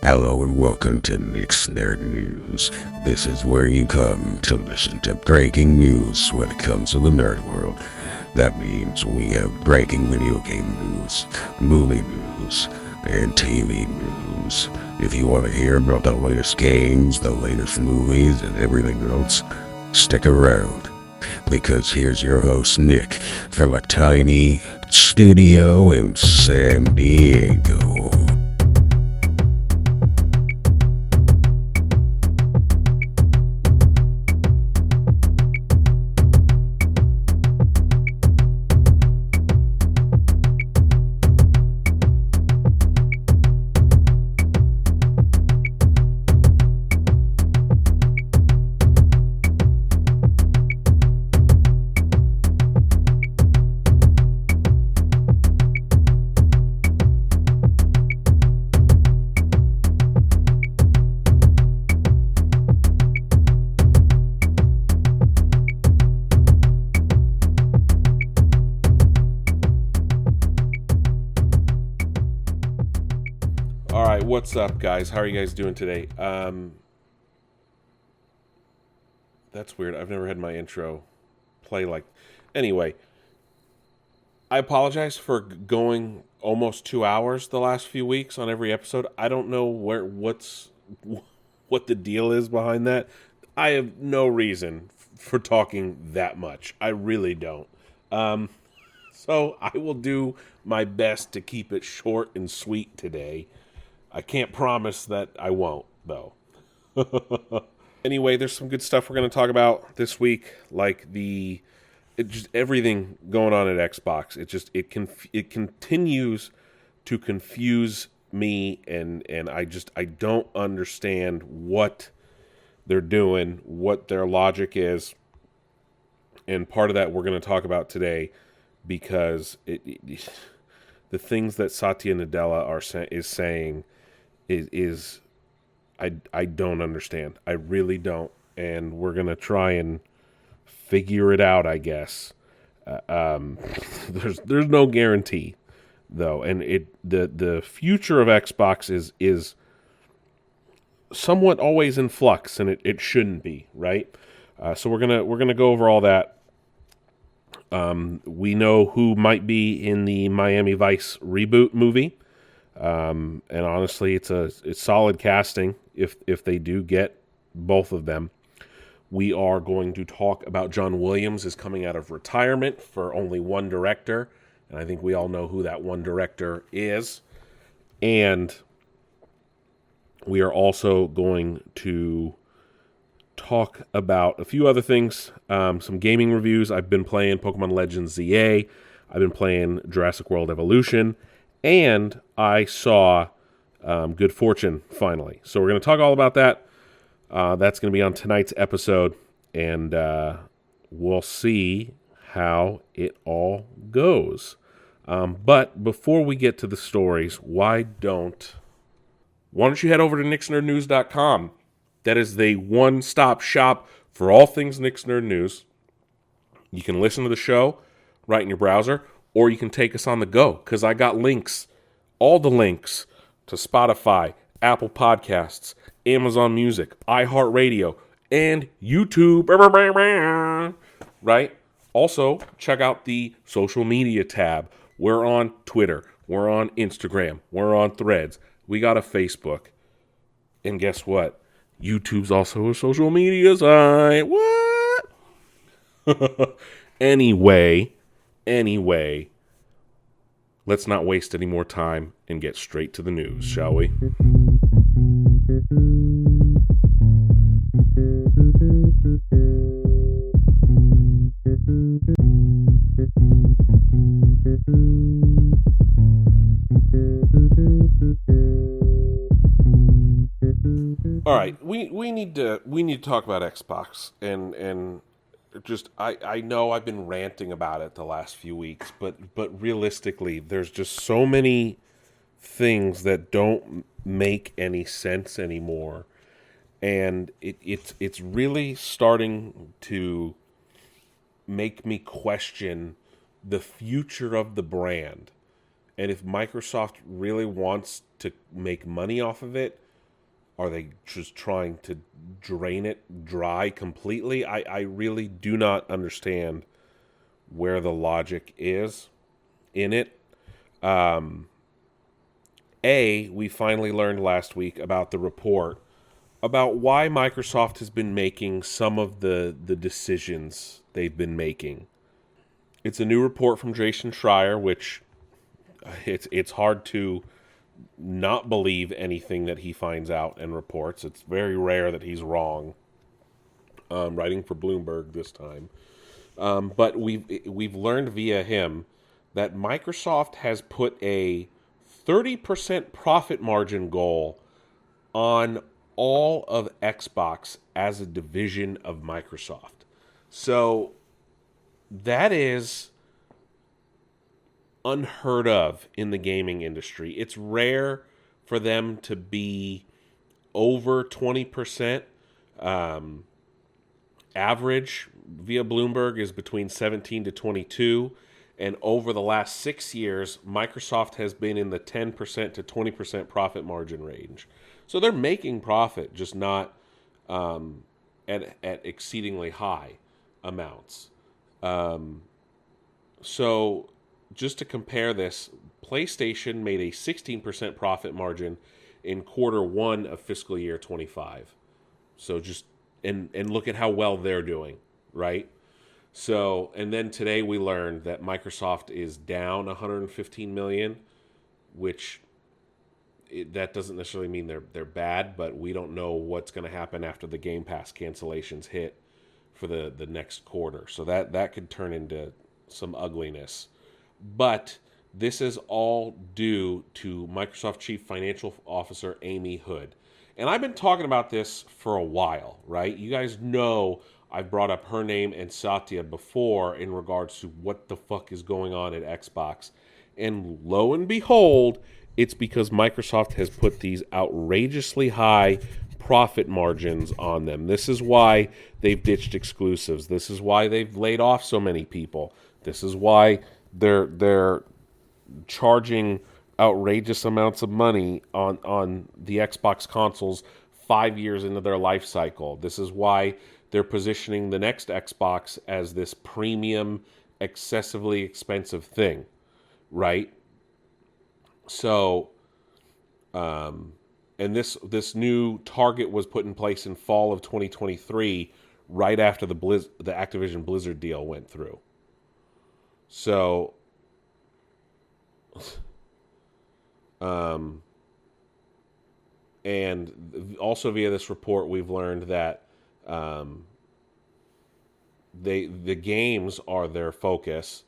Hello and welcome to Nick's Nerd News. This is where you come to listen to breaking news when it comes to the nerd world. That means we have breaking video game news, movie news, and TV news. If you want to hear about the latest games, the latest movies, and everything else, stick around. Because here's your host, Nick, from a tiny studio in San Diego. What's up, guys? How are you guys doing today? That's weird. I've never had my intro play like... Anyway, I apologize for going almost 2 hours the last few weeks on every episode. I don't know what the deal is behind that. I have no reason for talking that much. I really don't. So I will do my best to keep it short and sweet today. I can't promise that I won't, though. Anyway, there's some good stuff we're going to talk about this week, like just everything going on at Xbox. It continues to confuse me, and I don't understand what they're doing, what their logic is, and part of that we're going to talk about today, because the things that Satya Nadella is saying is I don't understand. I really don't, and we're gonna try and figure it out, I guess. There's no guarantee though, and the future of Xbox is somewhat always in flux, and it shouldn't be, right? So we're gonna go over all that. We know who might be in the Miami Vice reboot movie. And honestly, it's solid casting if they do get both of them. We are going to talk about John Williams is coming out of retirement for only one director, and I think we all know who that one director is. And we are also going to talk about a few other things, some gaming reviews. I've been playing Pokemon Legends ZA. I've been playing Jurassic World Evolution. And I saw Good Fortune, finally. So we're going to talk all about that. That's going to be on tonight's episode. And we'll see how it all goes. But before we get to the stories, why don't you head over to nixnerdnews.com? That is the one-stop shop for all things Nick's Nerd News. You can listen to the show right in your browser, or you can take us on the go, because I got links, all the links to Spotify, Apple Podcasts, Amazon Music, iHeartRadio, and YouTube. Right? Also, check out the social media tab. We're on Twitter. We're on Instagram. We're on Threads. We got a Facebook. And guess what? YouTube's also a social media site. What? Anyway, let's not waste any more time and get straight to the news, shall we? All right, we need to talk about Xbox, and just I know I've been ranting about it the last few weeks, but realistically, there's just so many things that don't make any sense anymore, and it's really starting to make me question the future of the brand, and if Microsoft really wants to make money off of it, Are they just trying to drain it dry completely? I really do not understand where the logic is in it. We finally learned last week about the report about why Microsoft has been making some of the decisions they've been making. It's a new report from Jason Schreier, which it's hard to not believe anything that he finds out and reports. It's very rare that he's wrong. Writing for Bloomberg this time, but we've learned via him that Microsoft has put a 30% profit margin goal on all of Xbox as a division of Microsoft. So that is unheard of in the gaming industry. It's rare for them to be over 20%. Average via Bloomberg is between 17 to 22. And over the last 6 years, Microsoft has been in the 10% to 20% profit margin range. So they're making profit, just not at exceedingly high amounts. So just to compare this, PlayStation made a 16% profit margin in quarter one of fiscal year 25. So just and look at how well they're doing, right? So, and then today we learned that Microsoft is down 115 million, which that doesn't necessarily mean they're bad, but we don't know what's going to happen after the Game Pass cancellations hit for the next quarter. So that could turn into some ugliness. But this is all due to Microsoft Chief Financial Officer Amy Hood. And I've been talking about this for a while, right? You guys know I've brought up her name and Satya before in regards to what the fuck is going on at Xbox. And lo and behold, it's because Microsoft has put these outrageously high profit margins on them. This is why they've ditched exclusives. This is why they've laid off so many people. This is why they're charging outrageous amounts of money on the Xbox consoles 5 years into their life cycle. This is why they're positioning the next Xbox as this premium, excessively expensive thing, right? So, and this new target was put in place in fall of 2023, right after the Activision Blizzard deal went through. So, and also via this report, we've learned that the games are their focus,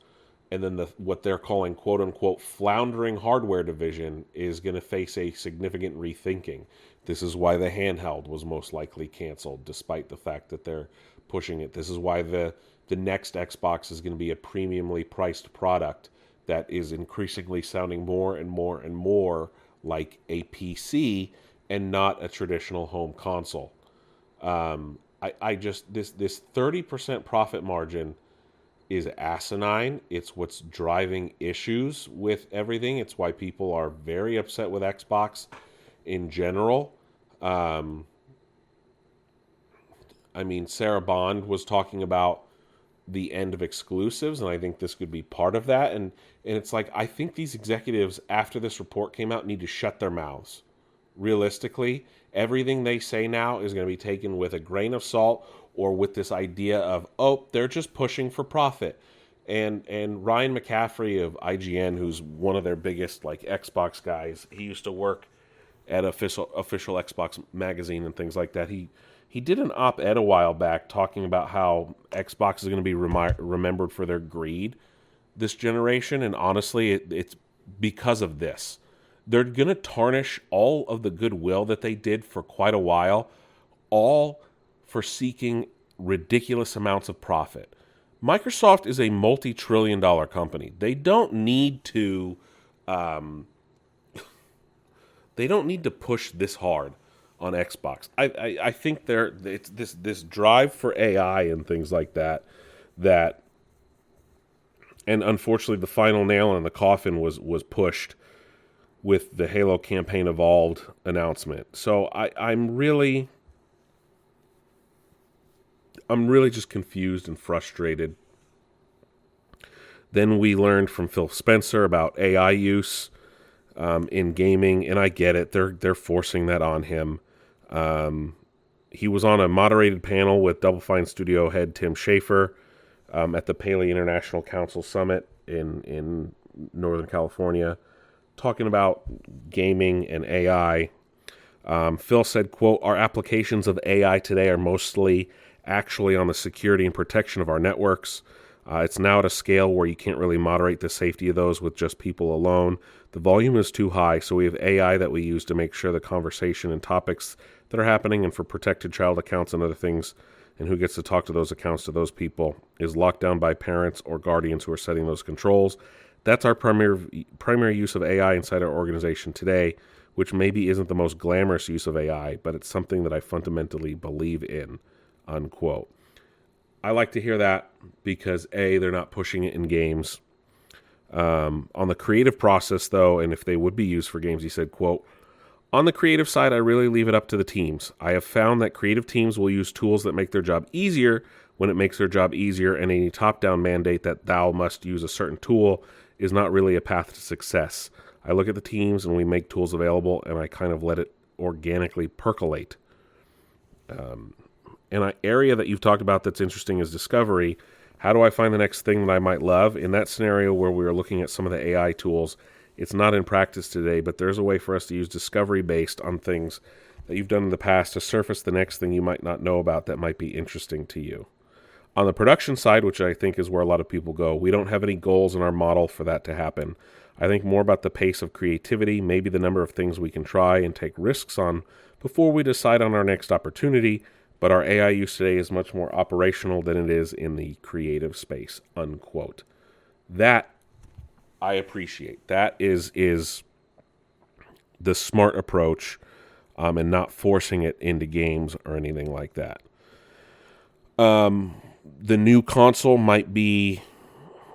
and then what they're calling "quote unquote" floundering hardware division is going to face a significant rethinking. This is why the handheld was most likely canceled, despite the fact that they're pushing it. This is why the next Xbox is going to be a premiumly priced product that is increasingly sounding more and more and more like a PC and not a traditional home console. I just this 30% profit margin is asinine. It's what's driving issues with everything. It's why people are very upset with Xbox in general. I mean, Sarah Bond was talking about the end of exclusives, and I think this could be part of that. And it's like, I think these executives, after this report came out, need to shut their mouths. Realistically, everything they say now is going to be taken with a grain of salt, or with this idea of, oh, they're just pushing for profit. And Ryan McCaffrey of IGN, who's one of their biggest like Xbox guys, he used to work at official Xbox magazine and things like that. He did an op-ed a while back talking about how Xbox is going to be remembered for their greed this generation, and honestly, it's because of this. They're going to tarnish all of the goodwill that they did for quite a while, all for seeking ridiculous amounts of profit. Microsoft is a multi-trillion-dollar company. They don't need to push this hard on Xbox. I think it's this drive for AI and things like that, and unfortunately the final nail in the coffin was pushed with the Halo Campaign Evolved announcement. So I'm really just confused and frustrated. Then we learned from Phil Spencer about AI use in gaming, and I get it. They're forcing that on him. He was on a moderated panel with Double Fine studio head Tim Schafer at the Paley International Council Summit in Northern California, talking about gaming and AI. Phil said, quote, "Our applications of AI today are mostly actually on the security and protection of our networks. It's now at a scale where you can't really moderate the safety of those with just people alone. The volume is too high, so we have AI that we use to make sure the conversation and topics that are happening and for protected child accounts and other things, and who gets to talk to those accounts to those people, is locked down by parents or guardians who are setting those controls. That's our primary use of AI inside our organization today, which maybe isn't the most glamorous use of AI, but it's something that I fundamentally believe in," unquote. I like to hear that because, A, they're not pushing it in games. On the creative process, though, and if they would be used for games, he said, quote, "On the creative side, I really leave it up to the teams. I have found that creative teams will use tools that make their job easier when it makes their job easier, and any top-down mandate that thou must use a certain tool is not really a path to success. I look at the teams and we make tools available, and I kind of let it organically percolate." An area that you've talked about that's interesting is discovery. How do I find the next thing that I might love? In that scenario where we were looking at some of the AI tools, it's not in practice today, but there's a way for us to use discovery based on things that you've done in the past to surface the next thing you might not know about that might be interesting to you. On the production side, which I think is where a lot of people go, we don't have any goals in our model for that to happen. I think more about the pace of creativity, maybe the number of things we can try and take risks on before we decide on our next opportunity, but our AI use today is much more operational than it is in the creative space, unquote. That I appreciate. That is the smart approach, and not forcing it into games or anything like that. The new console might be,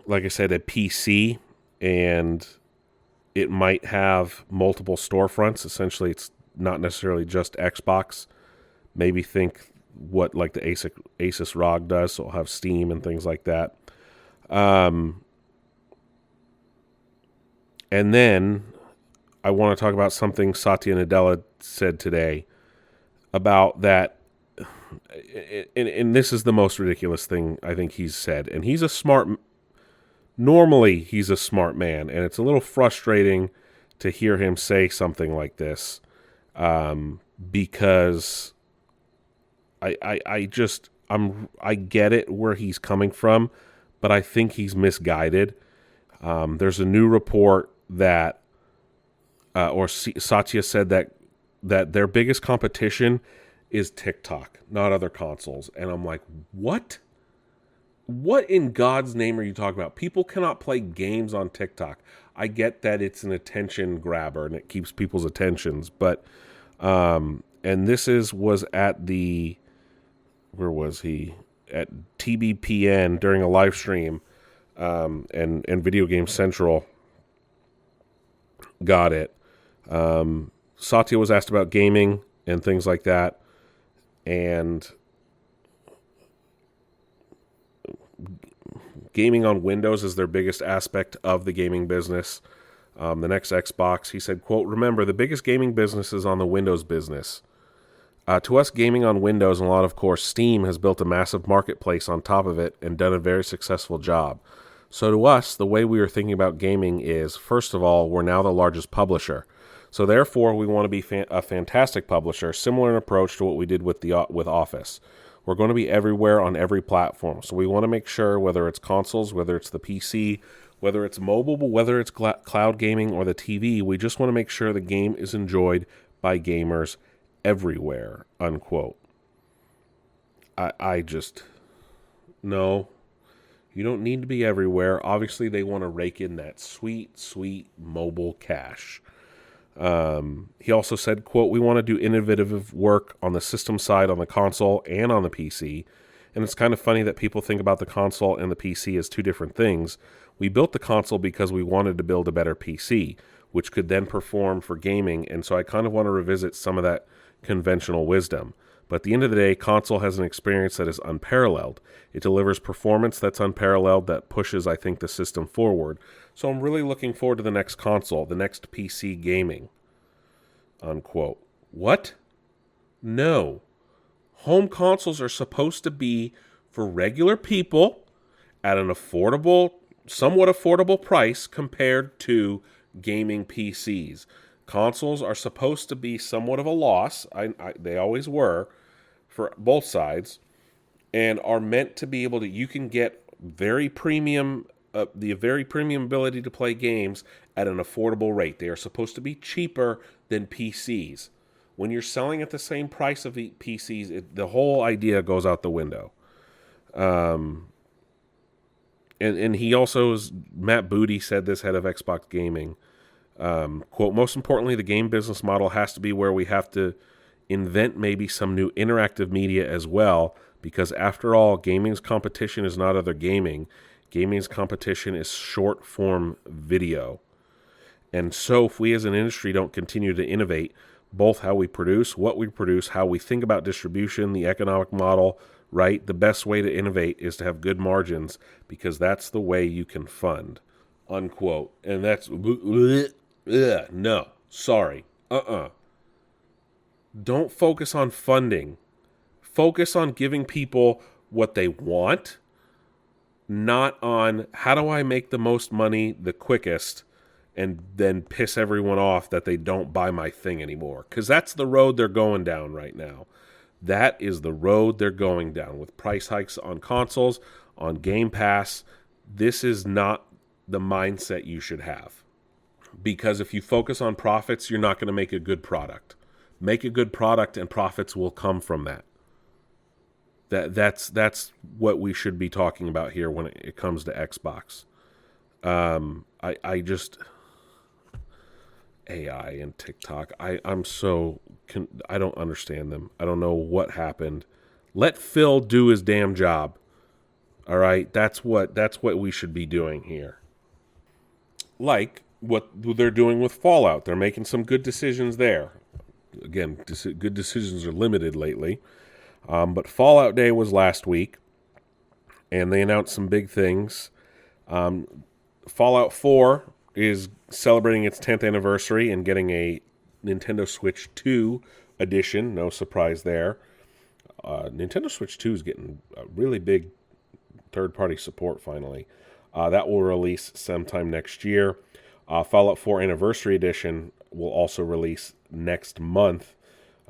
like I said, a PC, and it might have multiple storefronts. Essentially, it's not necessarily just Xbox. Maybe think what like the Asus ROG does, so it'll have Steam and things like that. And then I want to talk about something Satya Nadella said today about that, and this is the most ridiculous thing I think he's said. And normally he's a smart man, and it's a little frustrating to hear him say something like this, because I get it where he's coming from, but I think he's misguided. There's a new report that, Satya said that their biggest competition is TikTok, not other consoles. And I'm like, what? What in God's name are you talking about? People cannot play games on TikTok. I get that it's an attention grabber and it keeps people's attentions, but and this was at the, where was he? At TBPN during a live stream, and Video Game Central got it. Satya was asked about gaming and things like that, and gaming on Windows is their biggest aspect of the gaming business. The next Xbox, he said, quote, "Remember, the biggest gaming business is on the Windows business. To us, gaming on Windows, and a lot of course, Steam has built a massive marketplace on top of it and done a very successful job. So to us, the way we are thinking about gaming is, first of all, we're now the largest publisher. So therefore, we want to be a fantastic publisher, similar in approach to what we did with Office. We're going to be everywhere on every platform. So we want to make sure, whether it's consoles, whether it's the PC, whether it's mobile, whether it's cloud gaming or the TV, we just want to make sure the game is enjoyed by gamers everywhere," unquote. I just, no, you don't need to be everywhere. Obviously, they want to rake in that sweet, sweet mobile cash. He also said, quote, "We want to do innovative work on the system side, on the console, and on the PC. And it's kind of funny that people think about the console and the PC as two different things. We built the console because we wanted to build a better PC. which could then perform for gaming. And so I kind of want to revisit some of that conventional wisdom. But at the end of the day, console has an experience that is unparalleled. It delivers performance that's unparalleled, that pushes, I think, the system forward. So I'm really looking forward to the next console, the next PC gaming. Unquote. What? No. Home consoles are supposed to be for regular people at an affordable, somewhat affordable price compared to gaming PCs. Consoles are supposed to be somewhat of a loss. They always were for both sides, and are meant to be able to. You can get very premium, the very premium ability to play games at an affordable rate. They are supposed to be cheaper than PCs. When you're selling at the same price of the PCs, the whole idea goes out the window. And he also, Matt Booty said this, head of Xbox Gaming. Quote, most importantly, the game business model has to be where we have to invent maybe some new interactive media as well, because after all, gaming's competition is not other gaming. Gaming's competition is short form video. And so if we as an industry don't continue to innovate, both how we produce, what we produce, how we think about distribution, the economic model, right? The best way to innovate is to have good margins, because that's the way you can fund. Unquote. And that's no, sorry. Don't focus on funding. Focus on giving people what they want, not on how do I make the most money the quickest and then piss everyone off that they don't buy my thing anymore. Because that's the road they're going down right now. That is the road they're going down with price hikes on consoles, on Game Pass. This is not the mindset you should have. Because if you focus on profits, you're not going to make a good product. Make a good product and profits will come from that. That's what we should be talking about here when it comes to Xbox. I just AI and TikTok. I don't understand them. I don't know what happened. Let Phil do his damn job. All right, that's what we should be doing here. Like what they're doing with Fallout. They're making some good decisions there. Again, good decisions are limited lately. But Fallout Day was last week, and they announced some big things. Fallout 4 is celebrating its 10th anniversary and getting a Nintendo Switch 2 edition. No surprise there. Nintendo Switch 2 is getting a really big third-party support finally. That will release sometime next year. Fallout 4 Anniversary Edition will also release next month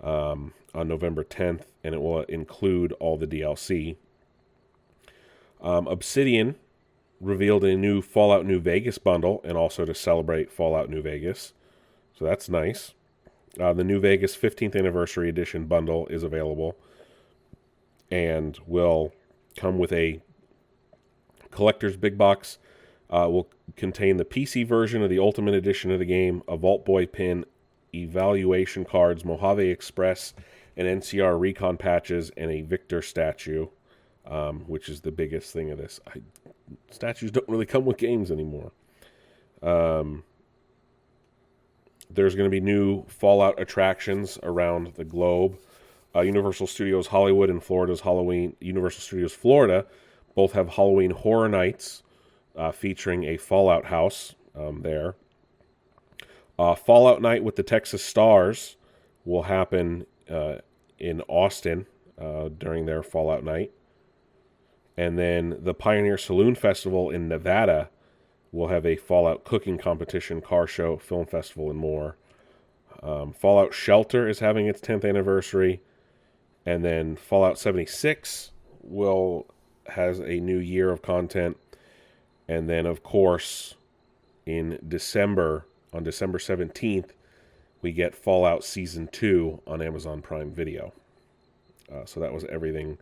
on November 10th, and it will include all the DLC. Obsidian revealed a new Fallout New Vegas bundle, and also to celebrate Fallout New Vegas. So that's nice. The New Vegas 15th Anniversary Edition bundle is available and will come with a collector's big box. Will contain the PC version of the Ultimate Edition of the game, a Vault Boy pin, evaluation cards, Mojave Express, and NCR recon patches, and a Victor statue, which is the biggest thing of this. Statues don't really come with games anymore. There's going to be new Fallout attractions around the globe. Universal Studios Hollywood and Universal Studios Florida both have Halloween Horror Nights featuring a Fallout house there. Fallout Night with the Texas Stars will happen in Austin during their Fallout Night. And then the Pioneer Saloon Festival in Nevada will have a Fallout cooking competition, car show, film festival, and more. Fallout Shelter is having its 10th anniversary. And then Fallout 76 has a new year of content. And then, of course, on December 17th, we get Fallout Season 2 on Amazon Prime Video. So that was everything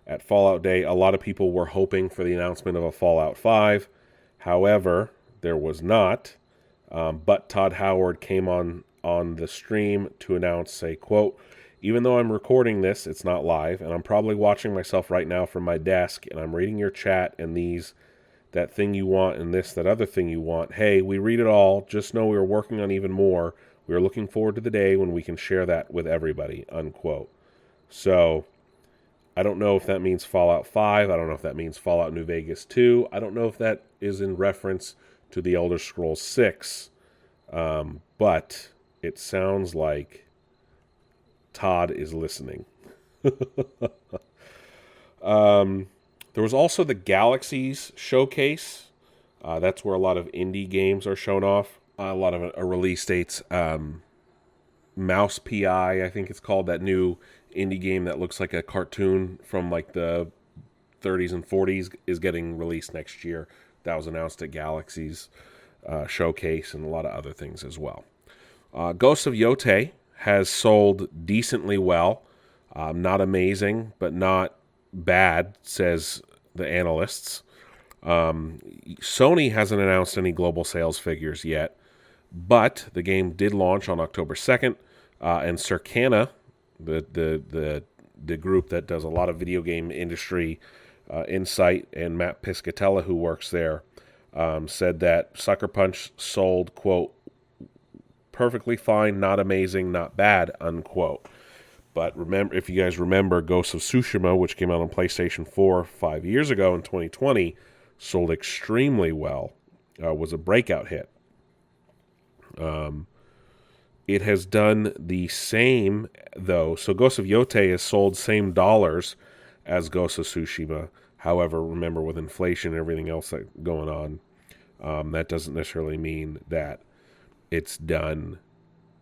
at Fallout Day. A lot of people were hoping for the announcement of a Fallout 5. However, there was not. But Todd Howard came on the stream to announce, say, quote, even though I'm recording this, it's not live, and I'm probably watching myself right now from my desk, and I'm reading your chat, and these that thing you want and this, that other thing you want. Hey, we read it all. Just know we are working on even more. We are looking forward to the day when we can share that with everybody, unquote. So I don't know if that means Fallout 5. I don't know if that means Fallout New Vegas 2. I don't know if that is in reference to the Elder Scrolls 6. But it sounds like Todd is listening. There was also the Galaxies showcase. That's where a lot of indie games are shown off. A lot of release dates. Mouse PI, I think it's called, that new indie game that looks like a cartoon from like the 30s and 40s, is getting released next year. That was announced at Galaxies showcase, and a lot of other things as well. Ghosts of Yotei has sold decently well. Not amazing, but not bad, says the analysts. Sony hasn't announced any global sales figures yet, but the game did launch on October 2nd, and Circana, the group that does a lot of video game industry insight, and Matt Piscatella, who works there, said that Sucker Punch sold, quote, perfectly fine, not amazing, not bad, unquote. But remember, if you guys remember, Ghost of Tsushima, which came out on PlayStation 4 5 years ago in 2020, sold extremely well, was a breakout hit. It has done the same, though. So Ghost of Yotei has sold same dollars as Ghost of Tsushima. However, remember, with inflation and everything else that going on, that doesn't necessarily mean that it's done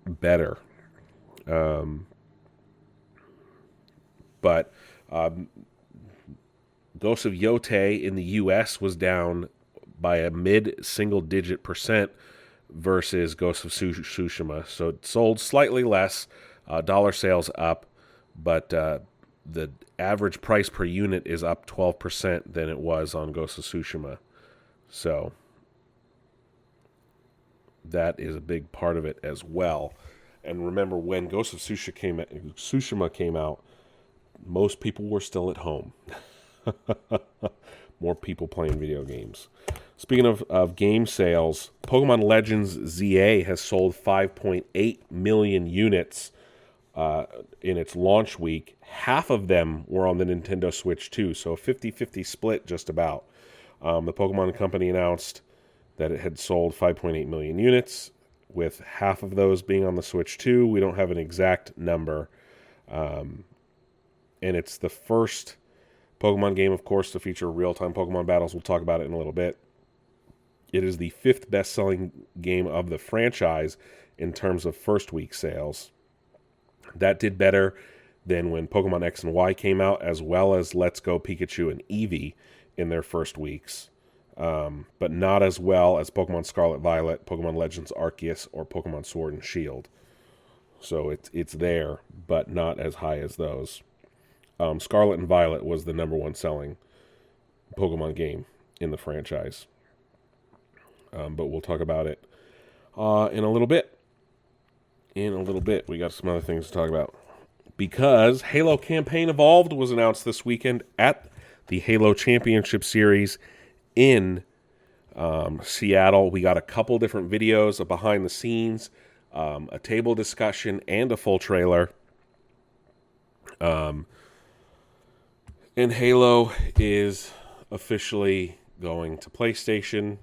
better. But Ghost of Yotei in the U.S. was down by a mid-single-digit % versus Ghost of Tsushima. So it sold slightly less, dollar sales up, but the average price per unit is up 12% than it was on Ghost of Tsushima. So that is a big part of it as well. And remember, when Ghost of Tsushima came out, most people were still at home. More people playing video games. Speaking of game sales, Pokemon Legends ZA has sold 5.8 million units in its launch week. Half of them were on the Nintendo Switch 2, so a 50-50 split just about. The Pokemon Company announced that it had sold 5.8 million units, with half of those being on the Switch 2. We don't have an exact number. And it's the first Pokemon game, of course, to feature real-time Pokemon battles. We'll talk about it in a little bit. It is the 5th best-selling game of the franchise in terms of first-week sales. That did better than when Pokemon X and Y came out, as well as Let's Go Pikachu and Eevee in their first weeks. But not as well as Pokemon Scarlet Violet, Pokemon Legends Arceus, or Pokemon Sword and Shield. So it's there, but not as high as those. Scarlet and Violet was the number one selling Pokemon game in the franchise. But we'll talk about it in a little bit. We got some other things to talk about. Because Halo Campaign Evolved was announced this weekend at the Halo Championship Series in Seattle. We got a couple different videos of behind the scenes, a table discussion, and a full trailer. And Halo is officially going to PlayStation.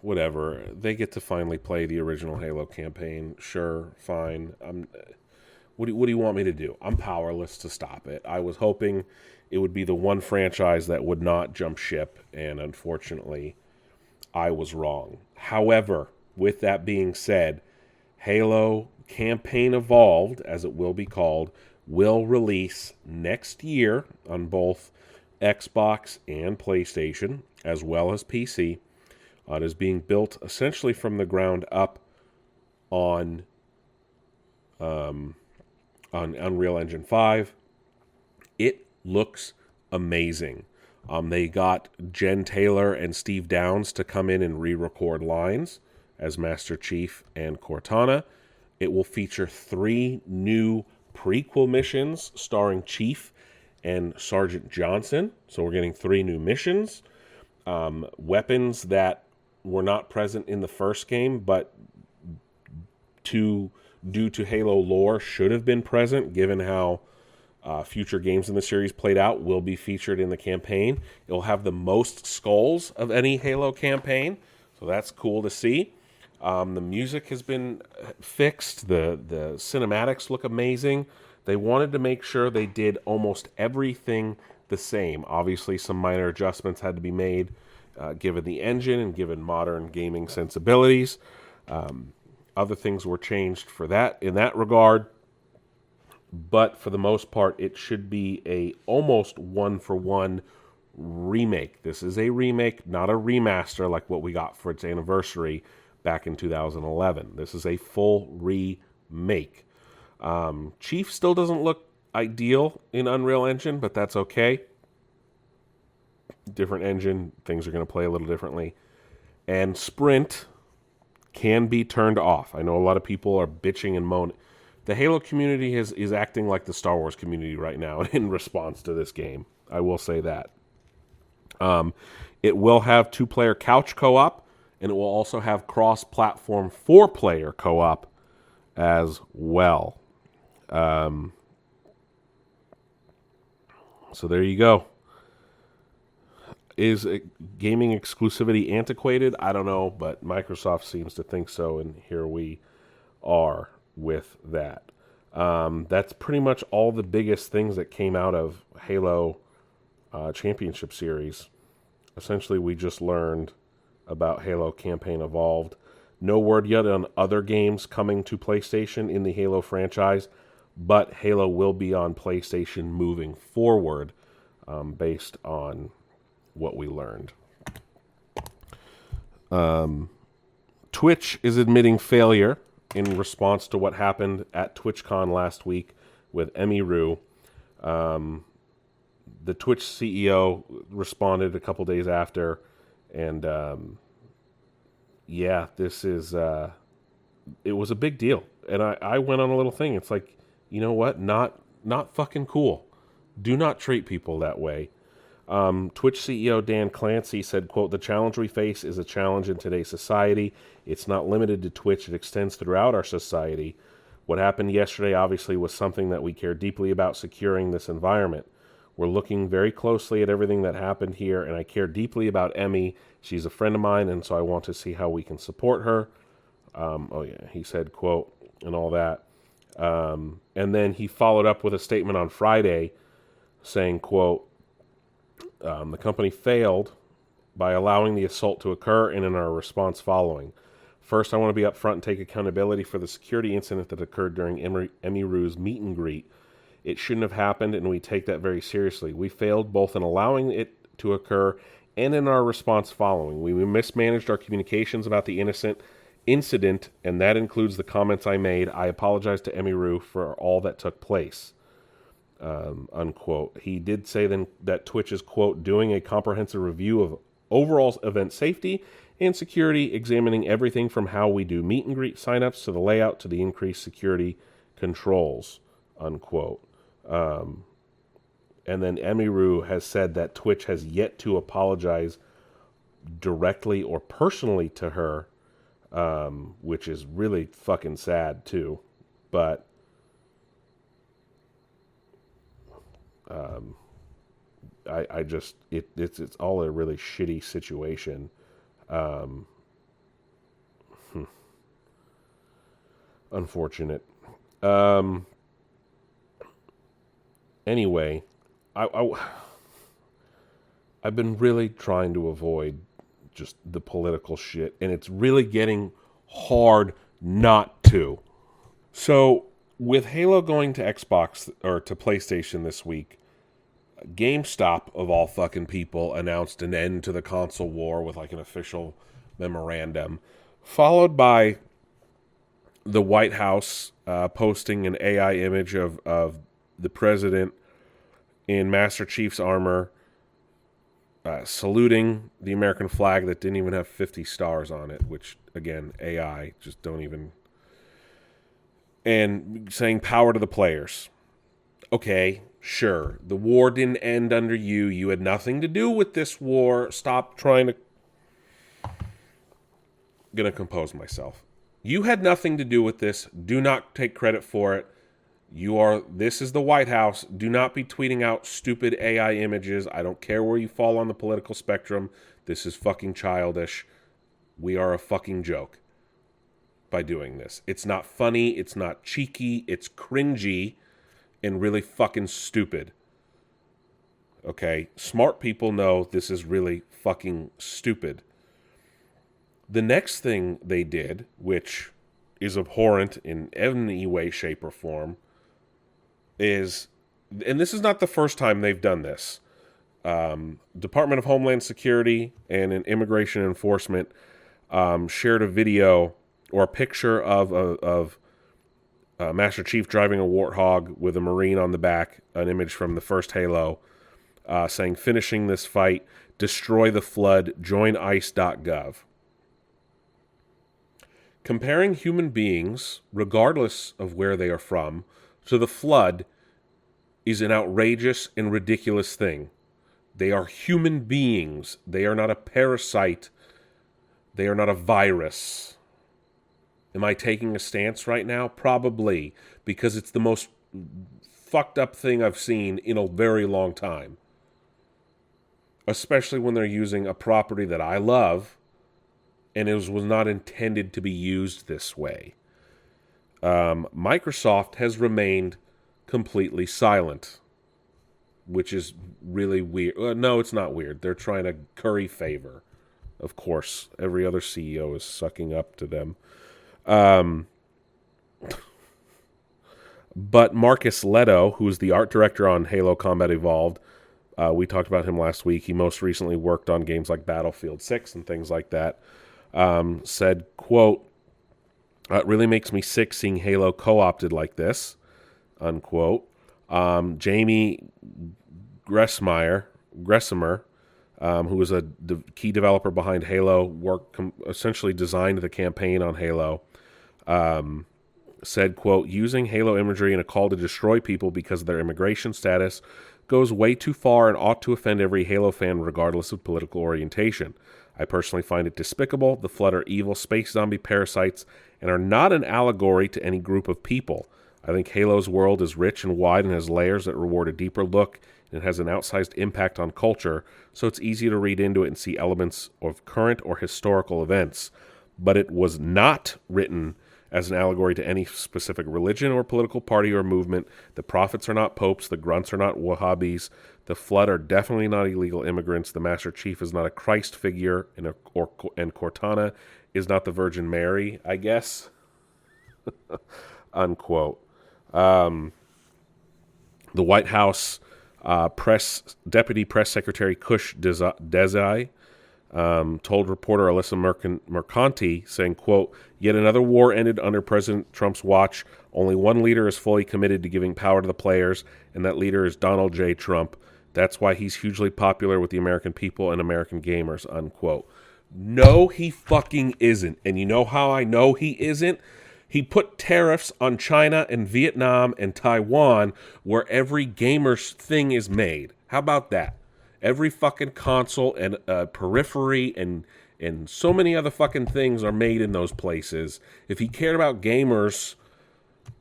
Whatever. They get to finally play the original Halo campaign. Sure, fine. What do you want me to do? I'm powerless to stop it. I was hoping it would be the one franchise that would not jump ship, and unfortunately, I was wrong. However, with that being said, Halo Campaign Evolved, as it will be called, will release next year on both Xbox and PlayStation, as well as PC. It is being built essentially from the ground up on Unreal Engine 5. It looks amazing. They got Jen Taylor and Steve Downes to come in and re-record lines as Master Chief and Cortana. It will feature 3 new prequel missions starring Chief and Sergeant Johnson. So we're getting 3 new missions. Weapons that were not present in the first game, but due to Halo lore should have been present, given how future games in the series played out, will be featured in the campaign. It'll have the most skulls of any Halo campaign, so that's cool to see. The music has been fixed. The cinematics look amazing. They wanted to make sure they did almost everything the same. Obviously, some minor adjustments had to be made, given the engine and given modern gaming sensibilities. Other things were changed for that in that regard. But for the most part, it should be a almost one-for-one remake. This is a remake, not a remaster like what we got for its anniversary back in 2011. This is a full remake. Chief still doesn't look ideal in Unreal Engine, but that's okay. Different engine, things are going to play a little differently. And Sprint can be turned off. I know a lot of people are bitching and moaning. The Halo community is acting like the Star Wars community right now in response to this game. I will say that. It will have 2-player couch co-op, and it will also have cross-platform 4-player co-op as well. So there you go. Is gaming exclusivity antiquated? I don't know, but Microsoft seems to think so, and here we are with that. That's pretty much all the biggest things that came out of Halo Championship Series. Essentially, we just learned about Halo Campaign Evolved. No word yet on other games coming to PlayStation in the Halo franchise, but Halo will be on PlayStation moving forward, based on what we learned. Twitch is admitting failure in response to what happened at TwitchCon last week with Emiru. The Twitch CEO responded a couple days after, and this is it was a big deal. And I went on a little thing. It's like, you know what? Not fucking cool. Do not treat people that way. Twitch CEO Dan Clancy said, quote, "The challenge we face is a challenge in today's society. It's not limited to Twitch. It extends throughout our society. What happened yesterday obviously was something that we care deeply about, securing this environment. We're looking very closely at everything that happened here, and I care deeply about Emmy. She's a friend of mine, and so I want to see how we can support her." He said, quote, and all that. And then he followed up with a statement on Friday saying, quote, "The company failed by allowing the assault to occur and in our response following. First, I want to be upfront and take accountability for the security incident that occurred during Emiru's meet and greet. It shouldn't have happened, and we take that very seriously. We failed both in allowing it to occur and in our response following. We mismanaged our communications about the incident, and that includes the comments I made. I apologize to Emiru for all that took place." Unquote. He did say then that Twitch is, quote, "doing a comprehensive review of overall event safety and security, examining everything from how we do meet and greet signups to the layout to the increased security controls," unquote. And then Emiru has said that Twitch has yet to apologize directly or personally to her, which is really fucking sad too. But it's all a really shitty situation. Unfortunate. Anyway, I've been really trying to avoid just the political shit, and it's really getting hard not to. So, with Halo going to Xbox or to PlayStation this week, GameStop, of all fucking people, announced an end to the console war with like an official memorandum, followed by the White House posting an AI image of the president in Master Chief's armor, saluting the American flag that didn't even have 50 stars on it, which, again, AI, just don't even... And saying power to the players. Okay, Sure, the war didn't end under you. You had nothing to do with this war. Stop trying to... Gonna compose myself. You had nothing to do with this. Do not take credit for it. This is the White House. Do not be tweeting out stupid AI images. I don't care where you fall on the political spectrum. This is fucking childish. We are a fucking joke by doing this. It's not funny. It's not cheeky. It's cringy and really fucking stupid. Okay? Smart people know this is really fucking stupid. The next thing they did, which is abhorrent in any way, shape, or form, is, and this is not the first time they've done this, Department of Homeland Security and an Immigration Enforcement shared a video or a picture of Master Chief driving a Warthog with a Marine on the back, an image from the first Halo, saying, finishing this fight, destroy the flood, join ice.gov. Comparing human beings, regardless of where they are from, to the flood is an outrageous and ridiculous thing. They are human beings. They are not a parasite. They are not a virus. Am I taking a stance right now? Probably, because it's the most fucked up thing I've seen in a very long time. Especially when they're using a property that I love, and it was not intended to be used this way. Microsoft has remained completely silent, which is really weird. No, it's not weird. They're trying to curry favor. Of course, every other CEO is sucking up to them. But Marcus Leto, who is the art director on Halo Combat Evolved, we talked about him last week. He most recently worked on games like Battlefield 6 and things like that. Said, quote, it really makes me sick seeing Halo co-opted like this, unquote. Jamie Gressimer, who was a key developer behind Halo, essentially designed the campaign on Halo, said, quote, using Halo imagery in a call to destroy people because of their immigration status goes way too far and ought to offend every Halo fan regardless of political orientation. I personally find it despicable. The Flood are evil space zombie parasites and are not an allegory to any group of people. I think Halo's world is rich and wide and has layers that reward a deeper look and has an outsized impact on culture, so it's easy to read into it and see elements of current or historical events. But it was not written as an allegory to any specific religion or political party or movement. The prophets are not popes. The grunts are not Wahhabis. The Flood are definitely not illegal immigrants. The Master Chief is not a Christ figure, and Cortana is not the Virgin Mary, I guess. Unquote. The White House Deputy Press Secretary Kush Desai told reporter Alyssa Mercanti, saying, quote, yet another war ended under President Trump's watch. Only one leader is fully committed to giving power to the players, and that leader is Donald J. Trump. That's why he's hugely popular with the American people and American gamers, unquote. No, he fucking isn't. And you know how I know he isn't? He put tariffs on China and Vietnam and Taiwan where every gamer's thing is made. How about that? Every fucking console and periphery and so many other fucking things are made in those places. If he cared about gamers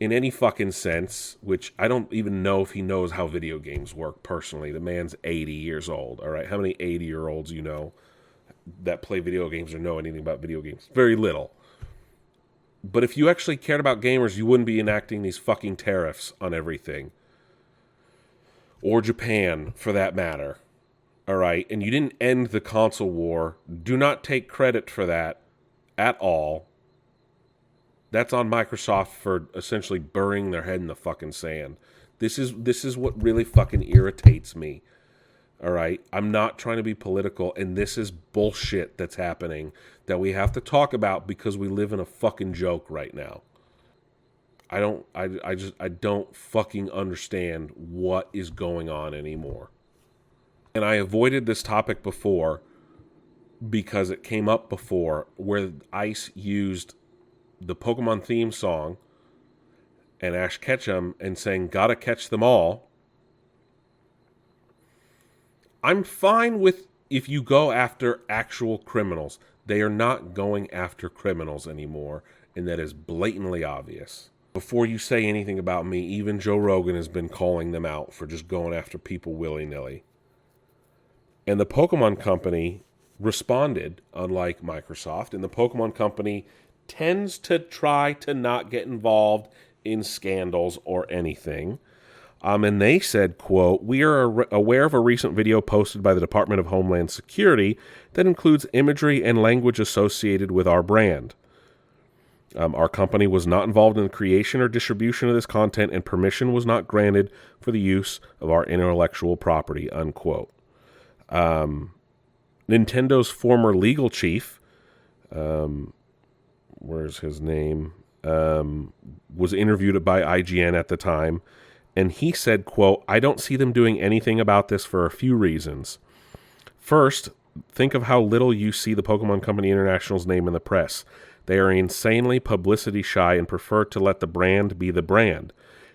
in any fucking sense, which I don't even know if he knows how video games work personally. The man's 80 years old, all right? How many 80-year-olds you know that play video games or know anything about video games? Very little. But if you actually cared about gamers, you wouldn't be enacting these fucking tariffs on everything. Or Japan, for that matter. All right? And you didn't end the console war. Do not take credit for that at all. That's on Microsoft for essentially burying their head in the fucking sand. This is what really fucking irritates me. All right? I'm not trying to be political, and this is bullshit that's happening that we have to talk about because we live in a fucking joke right now. I don't fucking understand what is going on anymore. And I avoided this topic before because it came up before where ICE used the Pokemon theme song and Ash Ketchum and saying, gotta catch them all, I'm fine with if you go after actual criminals. They are not going after criminals anymore, and that is blatantly obvious. Before you say anything about me, even Joe Rogan has been calling them out for just going after people willy-nilly. And the Pokemon Company responded, unlike Microsoft, and the Pokemon Company tends to try to not get involved in scandals or anything. And they said, quote, "We are aware of a recent video posted by the Department of Homeland Security that includes imagery and language associated with our brand. Our company was not involved in the creation or distribution of this content, and permission was not granted for the use of our intellectual property," unquote. Nintendo's former legal chief, where's his name, was interviewed by IGN at the time, and he said, quote, "I don't see them doing anything about this for a few reasons. First, think of how little you see the Pokemon Company International's name in the press. They are insanely publicity shy and prefer to let the brand be the brand.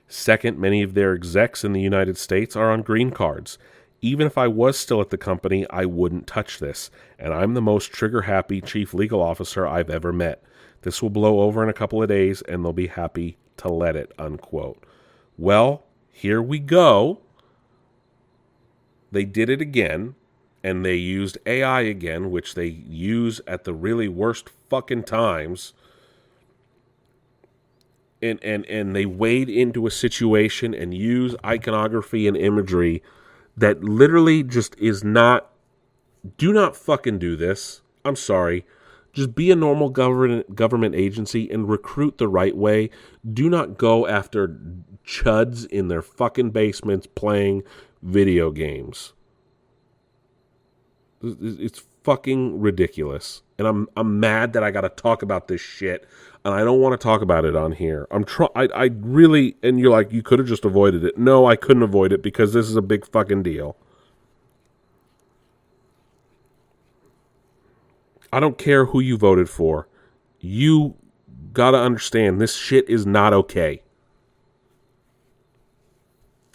Second, many of their execs in the United States are on green cards. Even if I was still at the company, I wouldn't touch this, and I'm the most trigger-happy chief legal officer I've ever met. This will blow over in a couple of days, and they'll be happy to let it," unquote. Well, here we go. They did it again, and they used AI again, which they use at the really worst fucking times. And they wade into a situation and use iconography and imagery that literally just is not... Do not fucking do this. I'm sorry. Just be a normal government agency and recruit the right way. Do not go after chuds in their fucking basements playing video games. It's fucking ridiculous. And I'm mad that I got to talk about this shit, and I don't want to talk about it on here. I really, and you're like, you could have just avoided it. No, I couldn't avoid it because this is a big fucking deal. I don't care who you voted for. You got to understand this shit is not okay.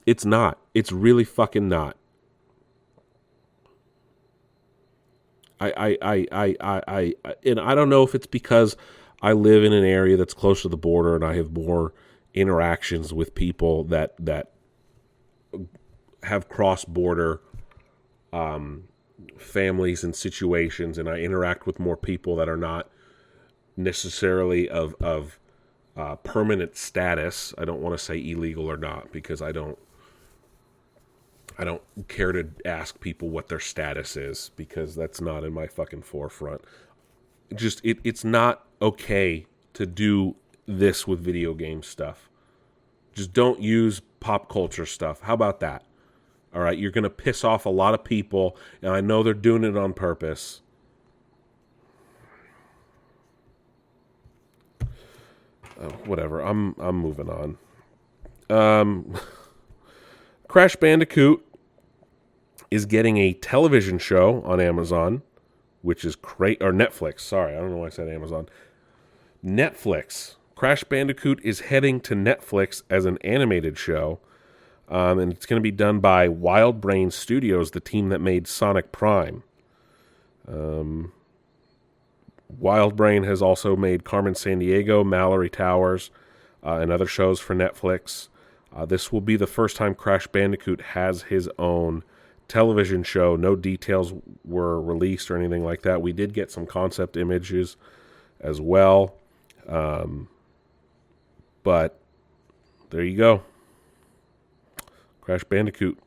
It's not. It's really fucking not. And I don't know if it's because I live in an area that's close to the border and I have more interactions with people that have cross-border families and situations, and I interact with more people that are not necessarily of permanent status. I don't want to say illegal or not because I don't care to ask people what their status is because that's not in my fucking forefront. It's not okay to do this with video game stuff. Just don't use pop culture stuff. How about that? All right, you're going to piss off a lot of people, and I know they're doing it on purpose. Whatever, I'm moving on. Crash Bandicoot is getting a television show on Amazon, which is great, or Netflix. Sorry, I don't know why I said Amazon. Netflix. Crash Bandicoot is heading to Netflix as an animated show. And it's going to be done by Wild Brain Studios, the team that made Sonic Prime. Wild Brain has also made Carmen Sandiego, Mallory Towers, and other shows for Netflix. This will be the first time Crash Bandicoot has his own television show. No details were released or anything like that. We did get some concept images as well. But there you go. Crash Bandicoot.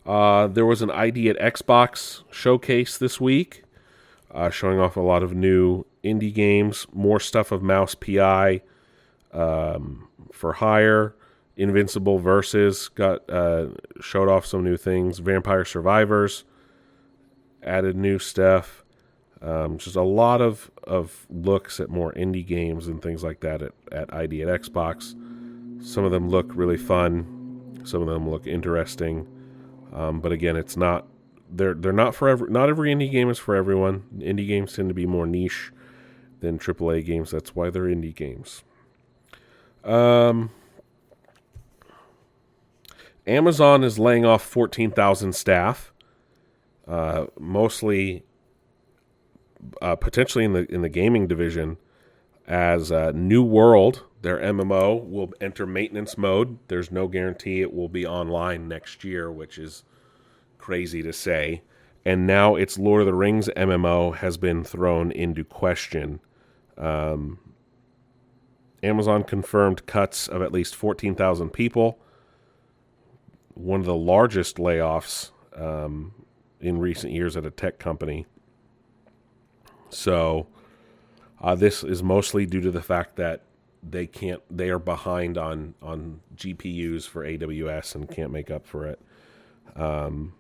There was an ID at Xbox showcase this week, showing off a lot of new indie games, more stuff of Mouse PI for hire. Invincible Versus got showed off some new things. Vampire Survivors added new stuff. Just a lot of looks at more indie games and things like that at ID at Xbox. Some of them look really fun. Some of them look interesting, but again, it's not. They're not for not every indie game is for everyone. Indie games tend to be more niche than AAA games. That's why they're indie games. Amazon is laying off 14,000 staff. mostly potentially in the gaming division, as New World, their MMO, will enter maintenance mode. There's no guarantee it will be online next year, which is crazy to say. And now its Lord of the Rings MMO has been thrown into question. Amazon confirmed cuts of at least 14,000 people, one of the largest layoffs in recent years at a tech company. So this is mostly due to the fact that they are behind on GPUs for AWS and can't make up for it. And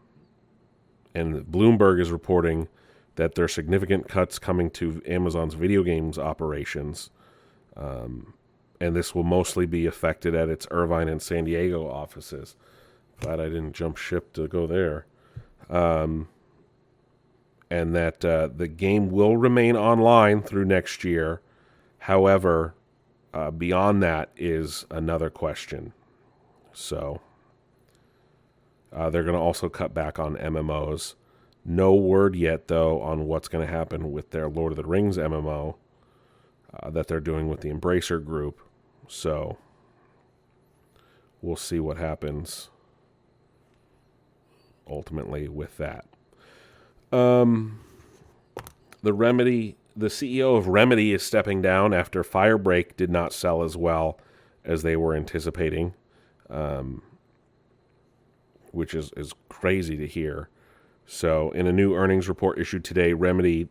Bloomberg is reporting that there are significant cuts coming to Amazon's video games operations. And this will mostly be affected at its Irvine and San Diego offices. Glad I didn't jump ship to go there. And that the game will remain online through next year. However, beyond that is another question. So they're going to also cut back on MMOs. No word yet, though, on what's going to happen with their Lord of the Rings MMO that they're doing with the Embracer Group. So we'll see what happens ultimately with that. The CEO of Remedy is stepping down after Firebreak did not sell as well as they were anticipating, which is crazy to hear. So in a new earnings report issued today, Remedy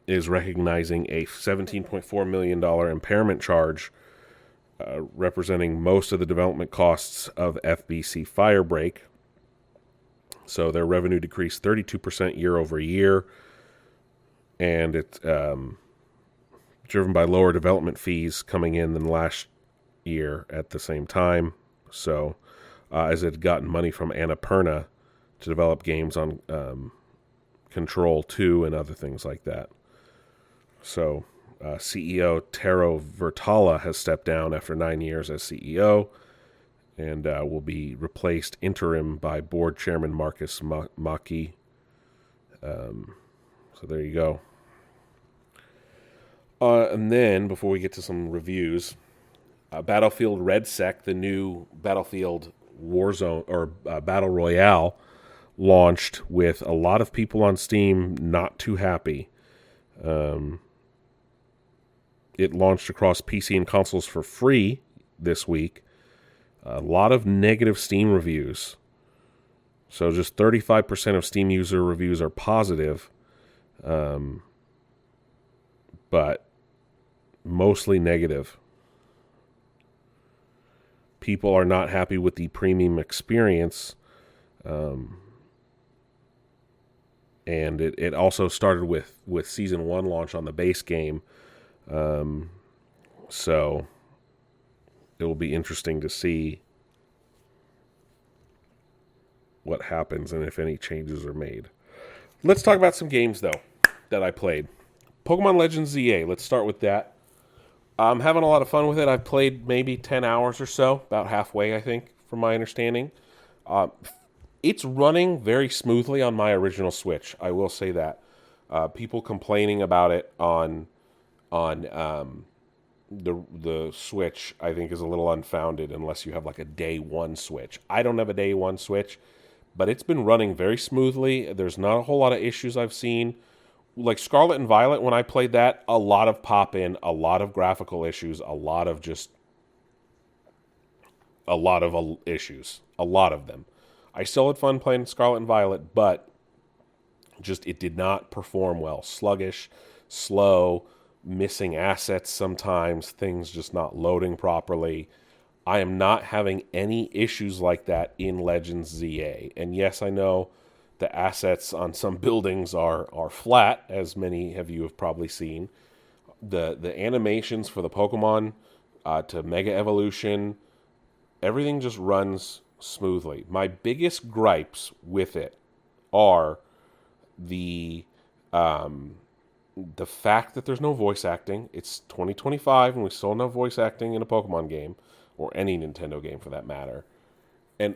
is recognizing a $17.4 million impairment charge representing most of the development costs of FBC Firebreak. So their revenue decreased 32% year over year, and it's driven by lower development fees coming in than last year at the same time. So as it had gotten money from Annapurna to develop games on Control 2 and other things like that. So CEO Tero Virtala has stepped down after 9 years as CEO and will be replaced interim by board chairman Marcus Maki. So there you go. And then, before we get to some reviews, Battlefield RedSec, the new Battlefield Warzone or Battle Royale, launched with a lot of people on Steam not too happy. It launched across PC and consoles for free this week. A lot of negative Steam reviews. So just 35% of Steam user reviews are positive, but mostly negative. People are not happy with the premium experience. And it also started with Season 1 launch on the base game. So it will be interesting to see what happens and if any changes are made. Let's talk about some games, though, that I played. Pokemon Legends ZA, let's start with that. I'm having a lot of fun with it. I've played maybe 10 hours or so, about halfway, I think, from my understanding. It's running very smoothly on my original Switch. I will say that. People complaining about it on the Switch, I think, is a little unfounded unless you have like a day one Switch. I don't have a day one Switch, but it's been running very smoothly. There's not a whole lot of issues I've seen. Like Scarlet and Violet, when I played that, a lot of pop-in, a lot of graphical issues, a lot of issues. A lot of them. I still had fun playing Scarlet and Violet, but just it did not perform well. Sluggish, slow, missing assets sometimes, things just not loading properly. I am not having any issues like that in Legends ZA. And yes, I know the assets on some buildings are flat, as many of you have probably seen. The animations for the Pokemon to Mega Evolution, everything just runs smoothly. My biggest gripes with it are the fact that there's no voice acting. It's 2025 and we still have no voice acting in a Pokemon game, or any Nintendo game for that matter.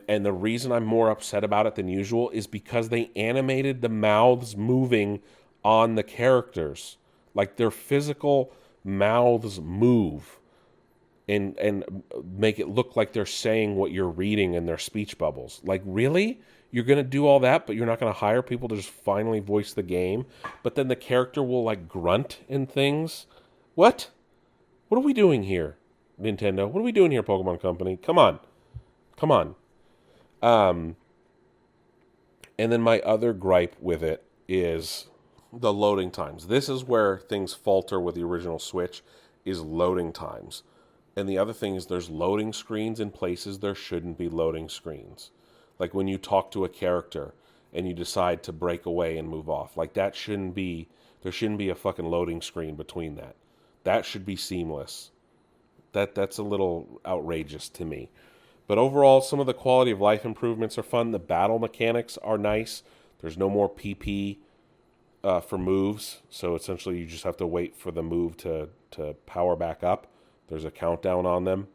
And the reason I'm more upset about it than usual is because they animated the mouths moving on the characters. Like their physical mouths move and make it look like they're saying what you're reading in their speech bubbles. Like, really? You're going to do all that, but you're not going to hire people to just finally voice the game? But then the character will, like, grunt and things? What? What are we doing here, Nintendo? What are we doing here, Pokemon Company? Come on. Come on. And then my other gripe with it is the loading times. This is where things falter with the original Switch, is loading times. And the other thing is there's loading screens in places there shouldn't be loading screens. Like when you talk to a character and you decide to break away and move off. Like that shouldn't be, there shouldn't be a fucking loading screen between that. That should be seamless. That's a little outrageous to me. But overall, some of the quality of life improvements are fun. The battle mechanics are nice. There's no more PP for moves. So essentially you just have to wait for the move to power back up. There's a countdown on them.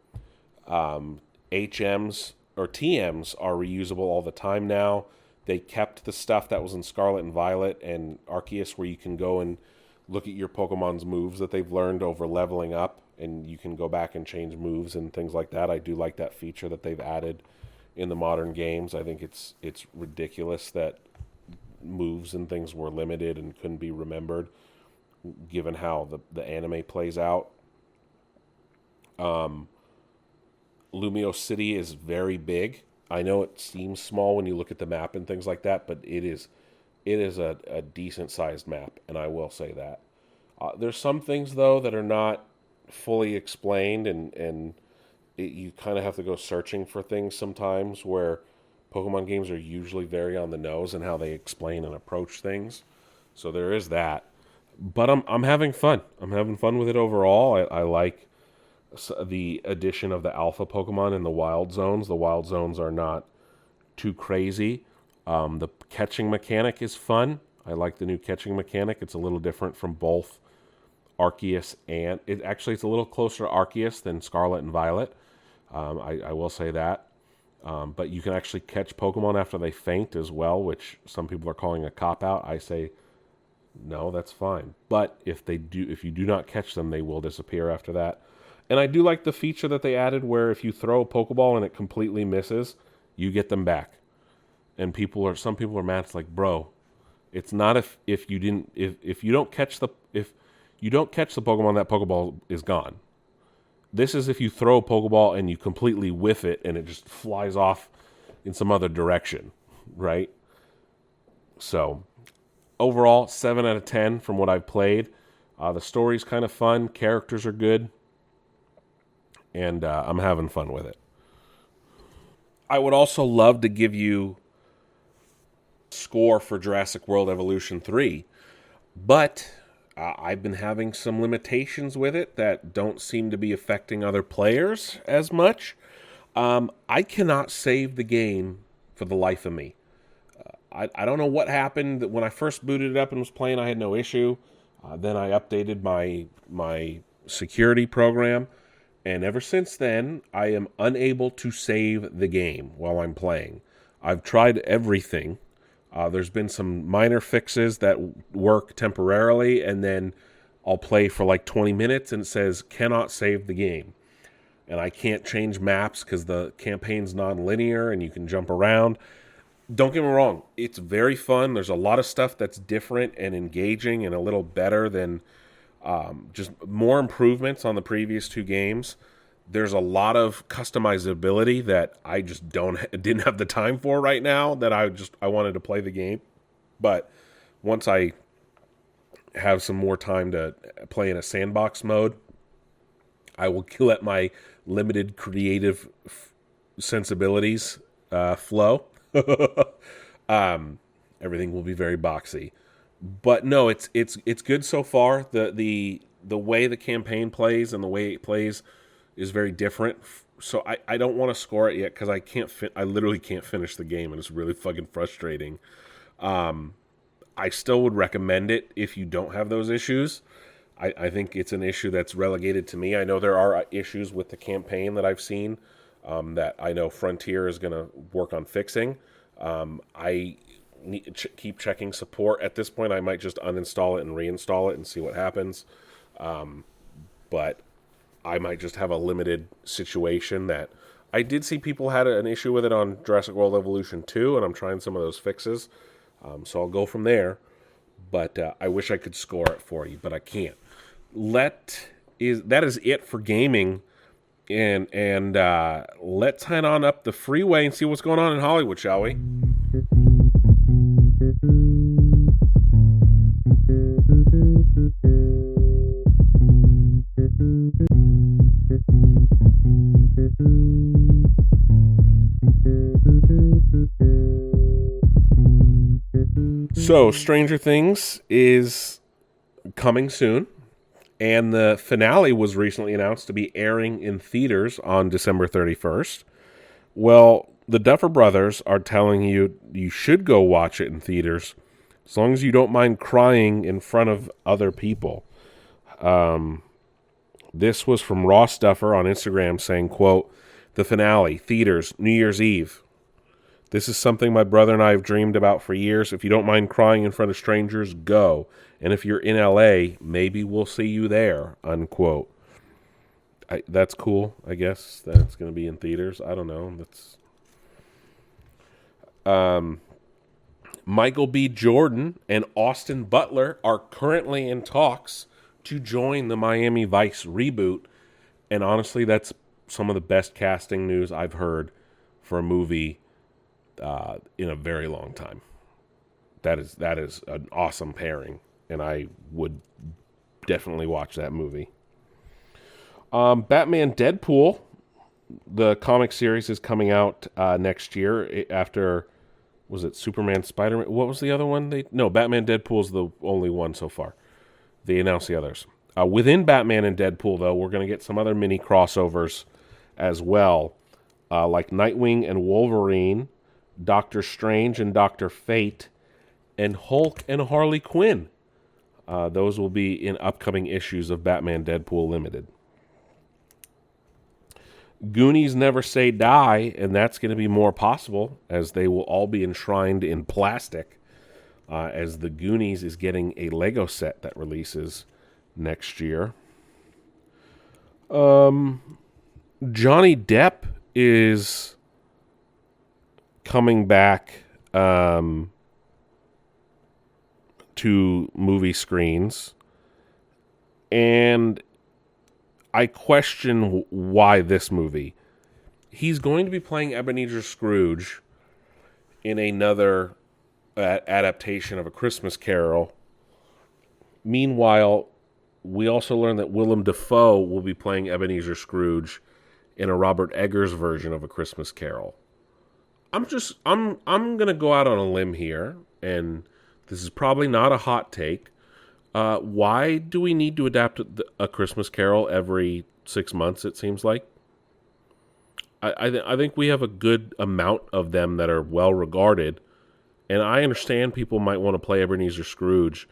HMs or TMs are reusable all the time now. They kept the stuff that was in Scarlet and Violet and Arceus where you can go and look at your Pokemon's moves that they've learned over leveling up, and you can go back and change moves and things like that. I do like that feature that they've added in the modern games. I think it's ridiculous that moves and things were limited and couldn't be remembered given how the anime plays out. Lumio City is very big. I know it seems small when you look at the map and things like that, but it is a decent sized map, and I will say that. There's some things though that are not fully explained, and you kind of have to go searching for things sometimes, where Pokemon games are usually very on the nose in how they explain and approach things. So there is that. But I'm having fun. I'm having fun with it overall. I like the addition of the alpha Pokemon in the wild zones. The wild zones are not too crazy. The catching mechanic is fun. I like the new catching mechanic. It's a little different from both Arceus and... it's a little closer to Arceus than Scarlet and Violet. I will say that. But you can actually catch Pokemon after they faint as well, which some people are calling a cop-out. I say, no, that's fine. But if you do not catch them, they will disappear after that. And I do like the feature that they added where if you throw a Pokeball and it completely misses, you get them back. And some people are mad. It's like, bro, it's not if you don't catch the Pokemon, that Pokeball is gone. This is if you throw a Pokeball and you completely whiff it and it just flies off in some other direction, right? So overall, 7 out of 10 from what I've played. The story's kind of fun. Characters are good. And I'm having fun with it. I would also love to give you a score for Jurassic World Evolution 3, but I've been having some limitations with it that don't seem to be affecting other players as much. I cannot save the game for the life of me. I don't know what happened. When I first booted it up and was playing, I had no issue. Then I updated my security program. And ever since then, I am unable to save the game while I'm playing. I've tried everything. There's been some minor fixes that work temporarily, and then I'll play for like 20 minutes and it says, cannot save the game. And I can't change maps because the campaign's non-linear and you can jump around. Don't get me wrong, it's very fun. There's a lot of stuff that's different and engaging and a little better than... just more improvements on the previous two games. There's a lot of customizability that I just didn't have the time for right now, that I wanted to play the game. But once I have some more time to play in a sandbox mode, I will let my limited creative sensibilities flow. Everything will be very boxy. But no, it's good so far. The way the campaign plays and the way it plays is very different. So I don't want to score it yet because I literally can't finish the game, and it's really fucking frustrating. I still would recommend it if you don't have those issues. I think it's an issue that's relegated to me. I know there are issues with the campaign that I've seen that I know Frontier is going to work on fixing. I keep checking support. At this point, I might just uninstall it and reinstall it and see what happens. But I might just have a limited situation that I did see people had an issue with it on Jurassic World Evolution 2, and I'm trying some of those fixes. So I'll go from there. But I wish I could score it for you, but I can't. That is it for gaming. And let's head on up the freeway and see what's going on in Hollywood, shall we? So, Stranger Things is coming soon, and the finale was recently announced to be airing in theaters on December 31st. Well, the Duffer Brothers are telling you should go watch it in theaters as long as you don't mind crying in front of other people. This was from Ross Duffer on Instagram saying, quote, "The finale, theaters, New Year's Eve. This is something my brother and I have dreamed about for years. If you don't mind crying in front of strangers, go. And if you're in LA, maybe we'll see you there," unquote. That's cool, I guess, that it's going to be in theaters. I don't know. Michael B. Jordan and Austin Butler are currently in talks to join the Miami Vice reboot. And honestly, that's some of the best casting news I've heard for a movie in a very long time. That is an awesome pairing, and I would definitely watch that movie. Batman Deadpool, the comic series, is coming out next year after, was it Superman, Spider-Man? What was the other one? Batman Deadpool is the only one so far. They announced the others. Within Batman and Deadpool, though, we're going to get some other mini crossovers as well, like Nightwing and Wolverine, Doctor Strange and Doctor Fate, and Hulk and Harley Quinn. Those will be in upcoming issues of Batman Deadpool Limited. Goonies Never Say Die, and that's going to be more possible as they will all be enshrined in plastic, as the Goonies is getting a Lego set that releases next year. Johnny Depp is coming back to movie screens, and I question why this movie. He's going to be playing Ebenezer Scrooge in another adaptation of A Christmas Carol. Meanwhile, we also learned that Willem Dafoe will be playing Ebenezer Scrooge in a Robert Eggers version of A Christmas Carol. I'm going to go out on a limb here, and this is probably not a hot take. Why do we need to adapt A Christmas Carol every 6 months, it seems like? I think we have a good amount of them that are well regarded, and I understand people might want to play Ebenezer Scrooge,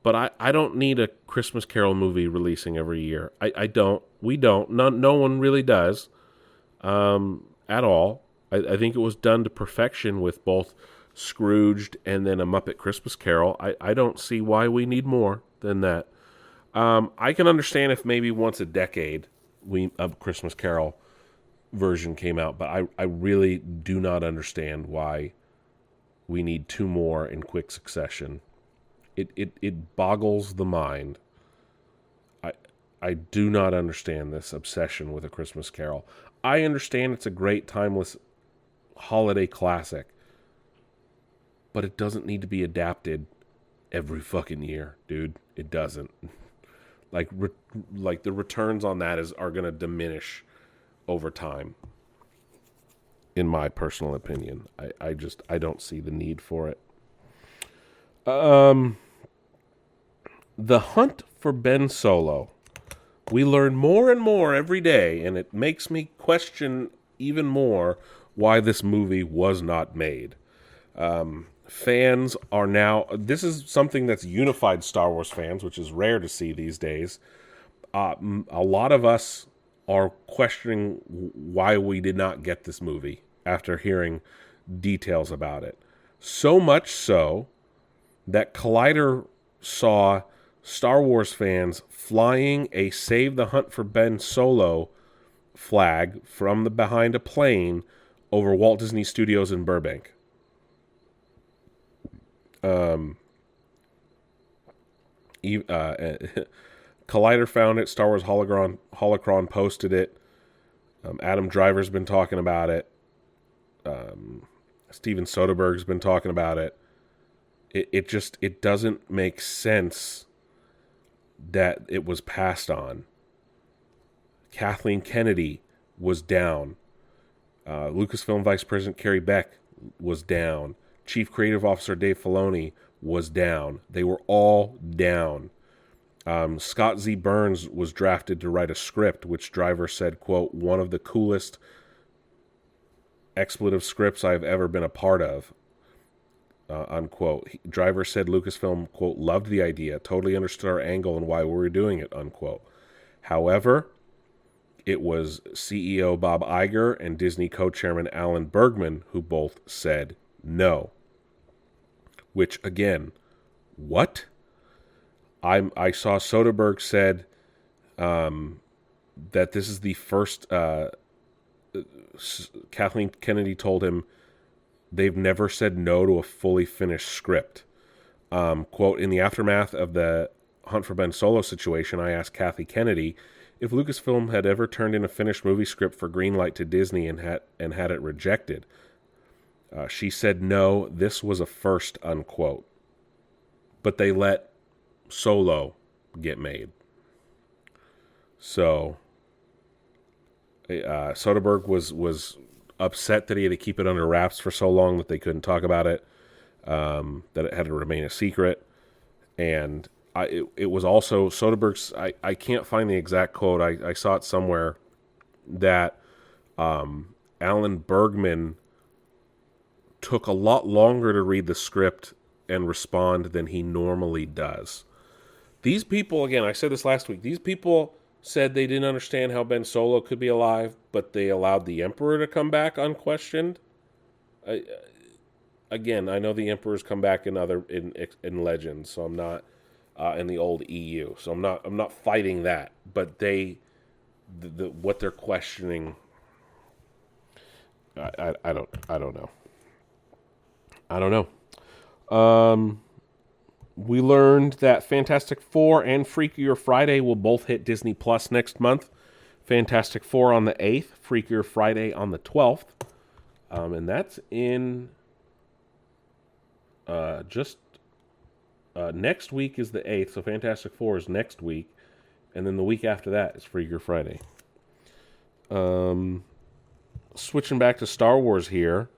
but I don't need a Christmas Carol movie releasing every year. I don't. We don't. No one really does at all. I think it was done to perfection with both Scrooged and then A Muppet Christmas Carol. I don't see why we need more than that. I can understand if maybe once a decade a Christmas Carol version came out, but I really do not understand why we need two more in quick succession. It boggles the mind. I do not understand this obsession with A Christmas Carol. I understand it's a great timeless holiday classic, but it doesn't need to be adapted every fucking year, dude. It doesn't. Like the returns on that are going to diminish over time, in my personal opinion. I don't see the need for it. The Hunt for Ben Solo. We learn more and more every day, and it makes me question even more why this movie was not made. Fans are now... This is something that's unified Star Wars fans, which is rare to see these days. A lot of us are questioning why we did not get this movie after hearing details about it. So much so that Collider saw Star Wars fans flying a Save the Hunt for Ben Solo flag from behind a plane over Walt Disney Studios in Burbank. Collider found it. Star Wars Holocron posted it. Adam Driver's been talking about it. Steven Soderbergh's been talking about it. It doesn't make sense that it was passed on. Kathleen Kennedy was down. Lucasfilm Vice President Carrie Beck was down. Chief Creative Officer Dave Filoni was down. They were all down. Scott Z. Burns was drafted to write a script, which Driver said, quote, one of the coolest expletive scripts I've ever been a part of, unquote. Driver said Lucasfilm, quote, loved the idea, totally understood our angle and why we were doing it, unquote. However, it was CEO Bob Iger and Disney co-chairman Alan Bergman who both said no. Which, again, what? I saw Soderbergh said that this is the first... Kathleen Kennedy told him they've never said no to a fully finished script. Quote, in the aftermath of the Hunt for Ben Solo situation, I asked Kathy Kennedy if Lucasfilm had ever turned in a finished movie script for greenlight to Disney and had it rejected. She said no, this was a first, unquote. But they let Solo get made. So Soderbergh was upset that he had to keep it under wraps for so long that they couldn't talk about it, that it had to remain a secret. And it was also Soderbergh's, I can't find the exact quote, I saw it somewhere, that Alan Bergman took a lot longer to read the script and respond than he normally does. These people, again, I said this last week, these people said they didn't understand how Ben Solo could be alive, but they allowed the Emperor to come back unquestioned. Again, I know the Emperor's come back in in Legends, so I'm not in the old EU, so I'm not fighting that. But what they're questioning, I don't know. I don't know. We learned that Fantastic Four and Freakier Friday will both hit Disney Plus next month. Fantastic Four on the 8th, Freakier Friday on the 12th. And that's in next week is the 8th, so Fantastic Four is next week. And then the week after that is Freakier Friday. Switching back to Star Wars here,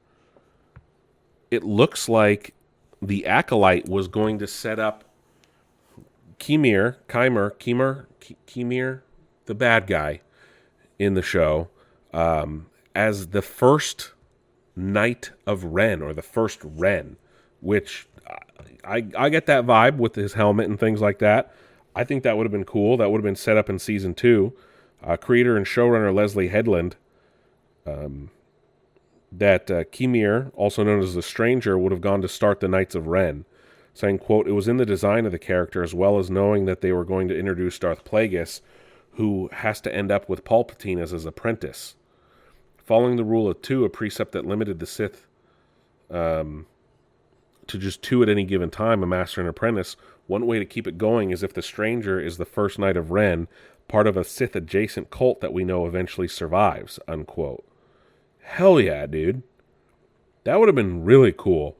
it looks like the Acolyte was going to set up Kemir, the bad guy in the show, as the first Knight of Ren, or the first Ren, which I get that vibe with his helmet and things like that. I think that would have been cool. That would have been set up in Season 2. Creator and showrunner Leslie Headland, that Kemir, also known as the Stranger, would have gone to start the Knights of Ren, saying, quote, it was in the design of the character as well as knowing that they were going to introduce Darth Plagueis, who has to end up with Palpatine as his apprentice. Following the rule of two, a precept that limited the Sith to just two at any given time, a master and apprentice, one way to keep it going is if the Stranger is the first Knight of Ren, part of a Sith-adjacent cult that we know eventually survives, unquote. Hell yeah, dude. That would have been really cool.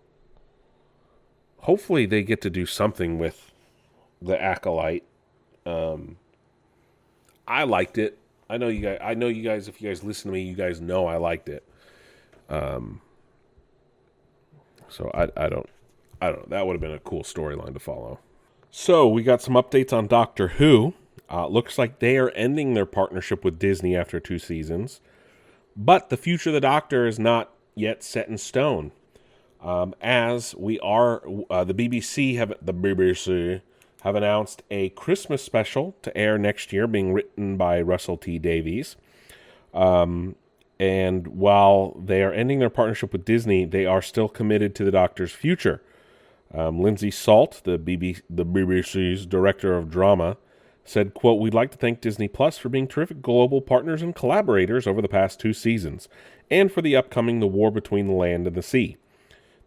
Hopefully they get to do something with the Acolyte. I liked it. I know you guys, if you guys listen to me, you guys know I liked it. So I don't know. That would have been a cool storyline to follow. So we got some updates on Doctor Who. Looks like they are ending their partnership with Disney after 2 seasons. But the future of the Doctor is not yet set in stone. As we are, the BBC have announced a Christmas special to air next year, being written by Russell T. Davies. And while they are ending their partnership with Disney, they are still committed to the Doctor's future. Lindsay Salt, the BBC's director of drama, said, quote, "We'd like to thank Disney Plus for being terrific global partners and collaborators over the past 2 seasons, and for the upcoming The War Between the Land and the Sea.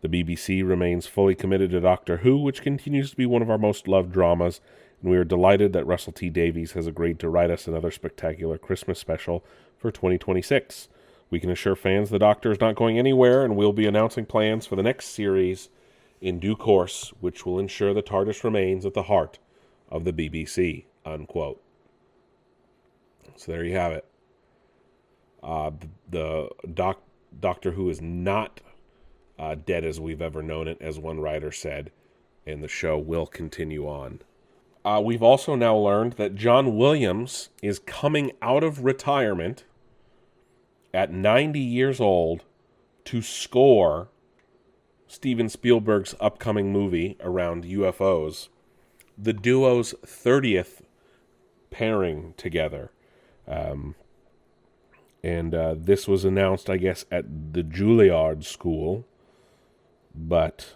The BBC remains fully committed to Doctor Who, which continues to be one of our most loved dramas, and we are delighted that Russell T. Davies has agreed to write us another spectacular Christmas special for 2026. We can assure fans the Doctor is not going anywhere, and we'll be announcing plans for the next series in due course, which will ensure the TARDIS remains at the heart of the BBC," unquote. So there you have it. The Doctor Who is not dead as we've ever known it, as one writer said, and the show will continue on. We've also now learned that John Williams is coming out of retirement at 90 years old to score Steven Spielberg's upcoming movie around UFOs, the duo's 30th pairing together. And this was announced, I guess, at the Juilliard School. But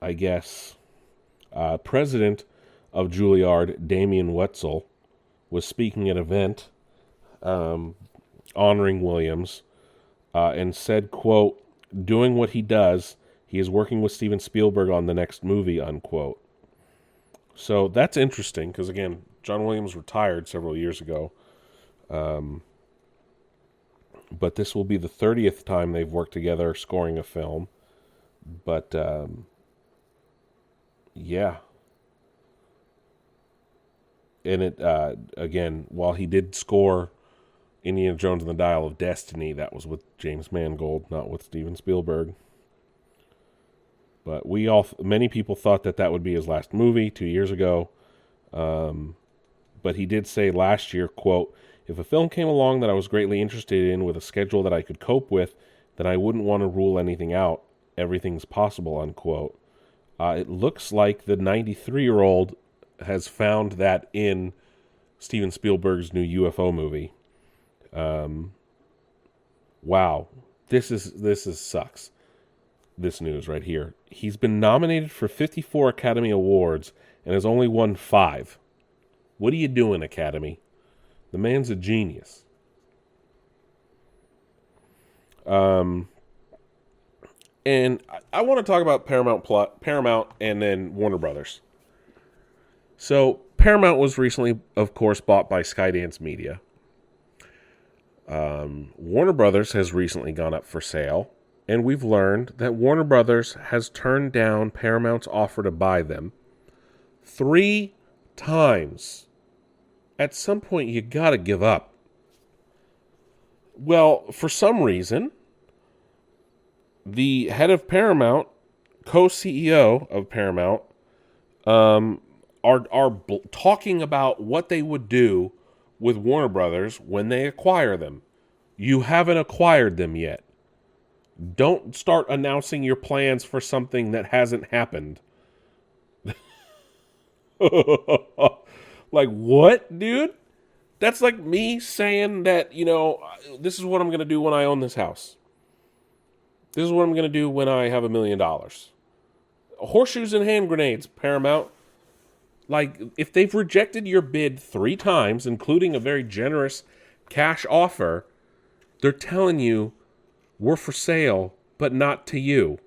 I guess president of Juilliard, Damien Wetzel, was speaking at an event honoring Williams and said, quote, "Doing what he does, he is working with Steven Spielberg on the next movie," unquote. So that's interesting because, again, John Williams retired several years ago. But this will be the 30th time they've worked together scoring a film. But, yeah. And it, again, while he did score Indiana Jones and the Dial of Destiny, that was with James Mangold, not with Steven Spielberg. But many people thought that would be his last movie 2 years ago. But he did say last year, quote, "If a film came along that I was greatly interested in with a schedule that I could cope with, then I wouldn't want to rule anything out. Everything's possible," unquote. It looks like the 93-year-old has found that in Steven Spielberg's new UFO movie. Wow. This sucks. This news right here. He's been nominated for 54 Academy Awards and has only won 5. What are you doing, Academy? The man's a genius. And I want to talk about Paramount and then Warner Brothers. So Paramount was recently, of course, bought by Skydance Media. Warner Brothers has recently gone up for sale, and we've learned that Warner Brothers has turned down Paramount's offer to buy them 3 times. At some point, you gotta give up. Well, for some reason, the head of Paramount, co-CEO of Paramount, are talking about what they would do with Warner Brothers when they acquire them. You haven't acquired them yet. Don't start announcing your plans for something that hasn't happened. Like, what, dude? That's like me saying that, this is what I'm going to do when I own this house. This is what I'm going to do when I have $1 million. Horseshoes and hand grenades, Paramount. Like, if they've rejected your bid 3 times, including a very generous cash offer, they're telling you we're for sale, but not to you.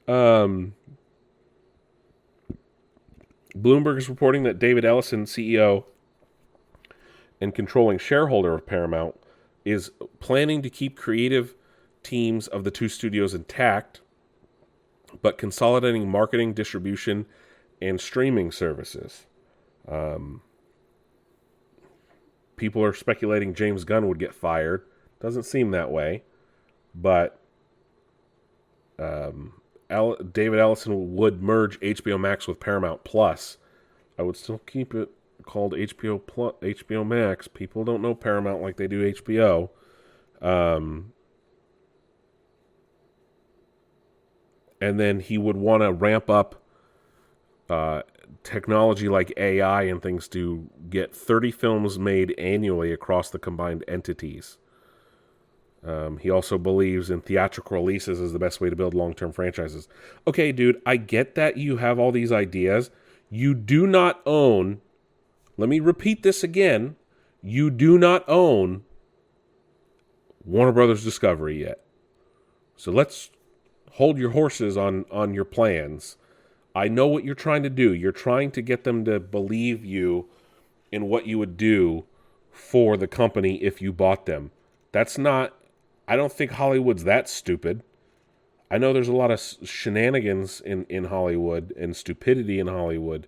Bloomberg is reporting that David Ellison, CEO and controlling shareholder of Paramount, is planning to keep creative teams of the 2 studios intact, but consolidating marketing, distribution, and streaming services. People are speculating James Gunn would get fired. Doesn't seem that way, but David Ellison would merge HBO Max with Paramount Plus. I would still keep it called HBO Max. People don't know Paramount like they do HBO. and then he would want to ramp up technology like AI and things to get 30 films made annually across the combined entities. He also believes in theatrical releases as the best way to build long-term franchises. Okay, dude, I get that you have all these ideas. You do not own, let me repeat this again, you do not own Warner Brothers Discovery yet. So let's hold your horses on your plans. I know what you're trying to do. You're trying to get them to believe you in what you would do for the company if you bought them. That's not, I don't think Hollywood's that stupid. I know there's a lot of shenanigans in Hollywood and stupidity in Hollywood.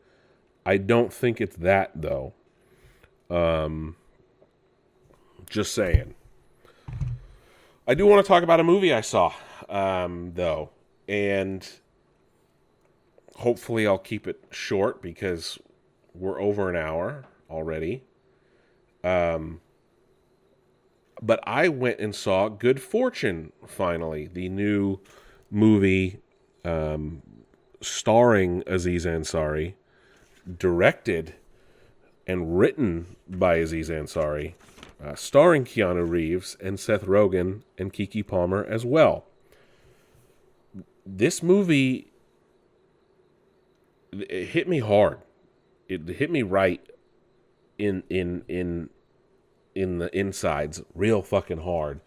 I don't think it's that, though. Just saying. I do want to talk about a movie I saw, though. And hopefully I'll keep it short because we're over an hour already. But I went and saw Good Fortune, finally. The new movie starring Aziz Ansari, directed and written by Aziz Ansari, starring Keanu Reeves and Seth Rogen and Keke Palmer as well. This movie, it hit me hard. It hit me right in the insides real fucking hard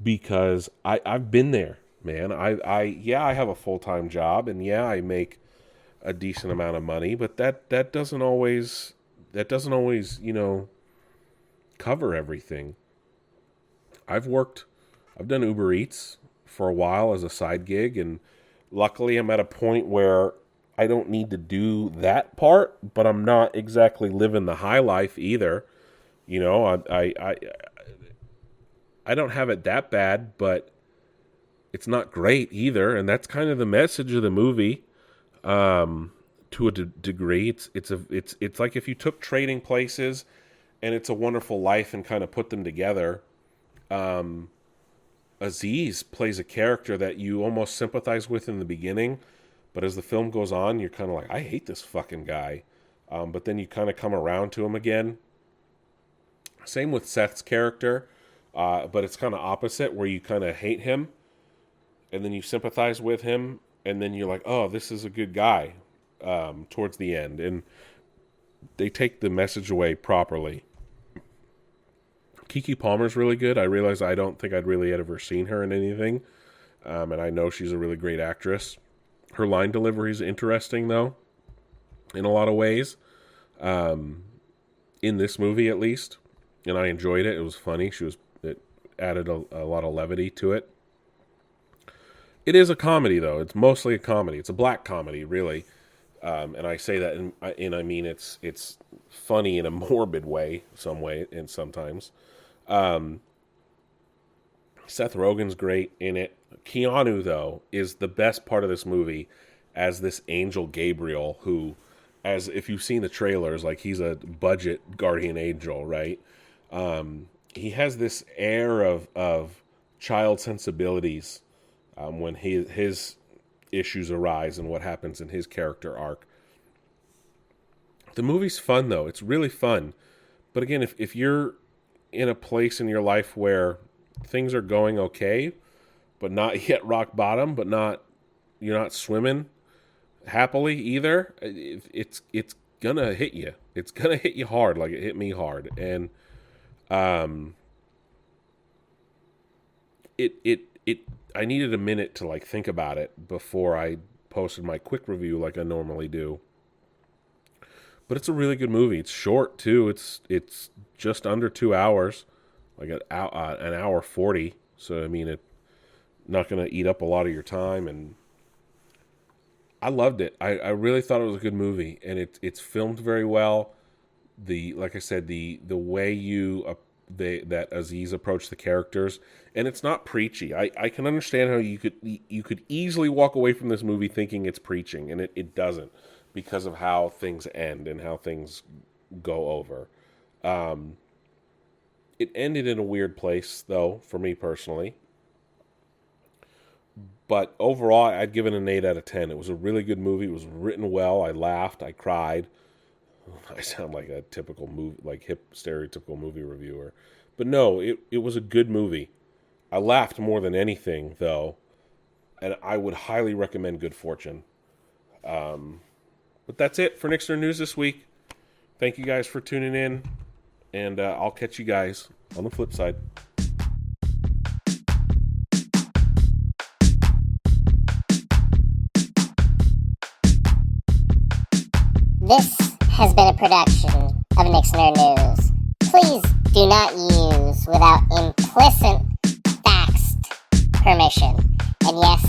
because I've been there, man. I have a full-time job and yeah, I make a decent amount of money, but that doesn't always, cover everything. I've done Uber Eats for a while as a side gig, and luckily I'm at a point where I don't need to do that part, but I'm not exactly living the high life either. I don't have it that bad, but it's not great either, and that's kind of the message of the movie. To a degree, it's like if you took Trading Places and It's a Wonderful Life and kind of put them together. Aziz plays a character that you almost sympathize with in the beginning, but as the film goes on, you're kind of like, I hate this fucking guy. But then you kind of come around to him again. Same with Seth's character, but it's kind of opposite, where you kind of hate him, and then you sympathize with him, and then you're like, oh, this is a good guy towards the end. And they take the message away properly. Keke Palmer's really good. I realize I don't think I'd really ever seen her in anything, and I know she's a really great actress. Her line delivery is interesting, though, in a lot of ways, in this movie at least, and I enjoyed it. It was funny. It added a lot of levity to it. It is a comedy, though. It's mostly a comedy. It's a black comedy, really. And I say that, and I mean it's funny in a morbid way, and sometimes. Seth Rogen's great in it. Keanu, though, is the best part of this movie as this angel Gabriel, who, as if you've seen the trailers, like he's a budget guardian angel, right? He has this air of child sensibilities when his issues arise and what happens in his character arc. The movie's fun, though. It's really fun. But again, if you're in a place in your life where things are going okay, but not yet rock bottom, but you're not swimming happily either, it's gonna hit you. It's gonna hit you hard, like it hit me hard. And I needed a minute to like think about it before I posted my quick review like I normally do. But it's a really good movie. It's short too. It's just under 2 hours, like an hour 40. So I mean, it not going to eat up a lot of your time, and I loved it. I really thought it was a good movie, and it's filmed very well. Like I said, the way that Aziz approached the characters, and it's not preachy. I can understand how you could easily walk away from this movie thinking it's preaching, and it doesn't, because of how things end and how things go over. It ended in a weird place, though, for me personally. But overall, I'd give it an 8 out of 10. It was a really good movie. It was written well. I laughed. I cried. I sound like a typical movie, like hip, stereotypical movie reviewer. But no, it was a good movie. I laughed more than anything, though. And I would highly recommend Good Fortune. But that's it for Nixner News this week. Thank you guys for tuning in. And I'll catch you guys on the flip side. This has been a production of Nixner News. Please do not use without implicit faxed permission. And yes,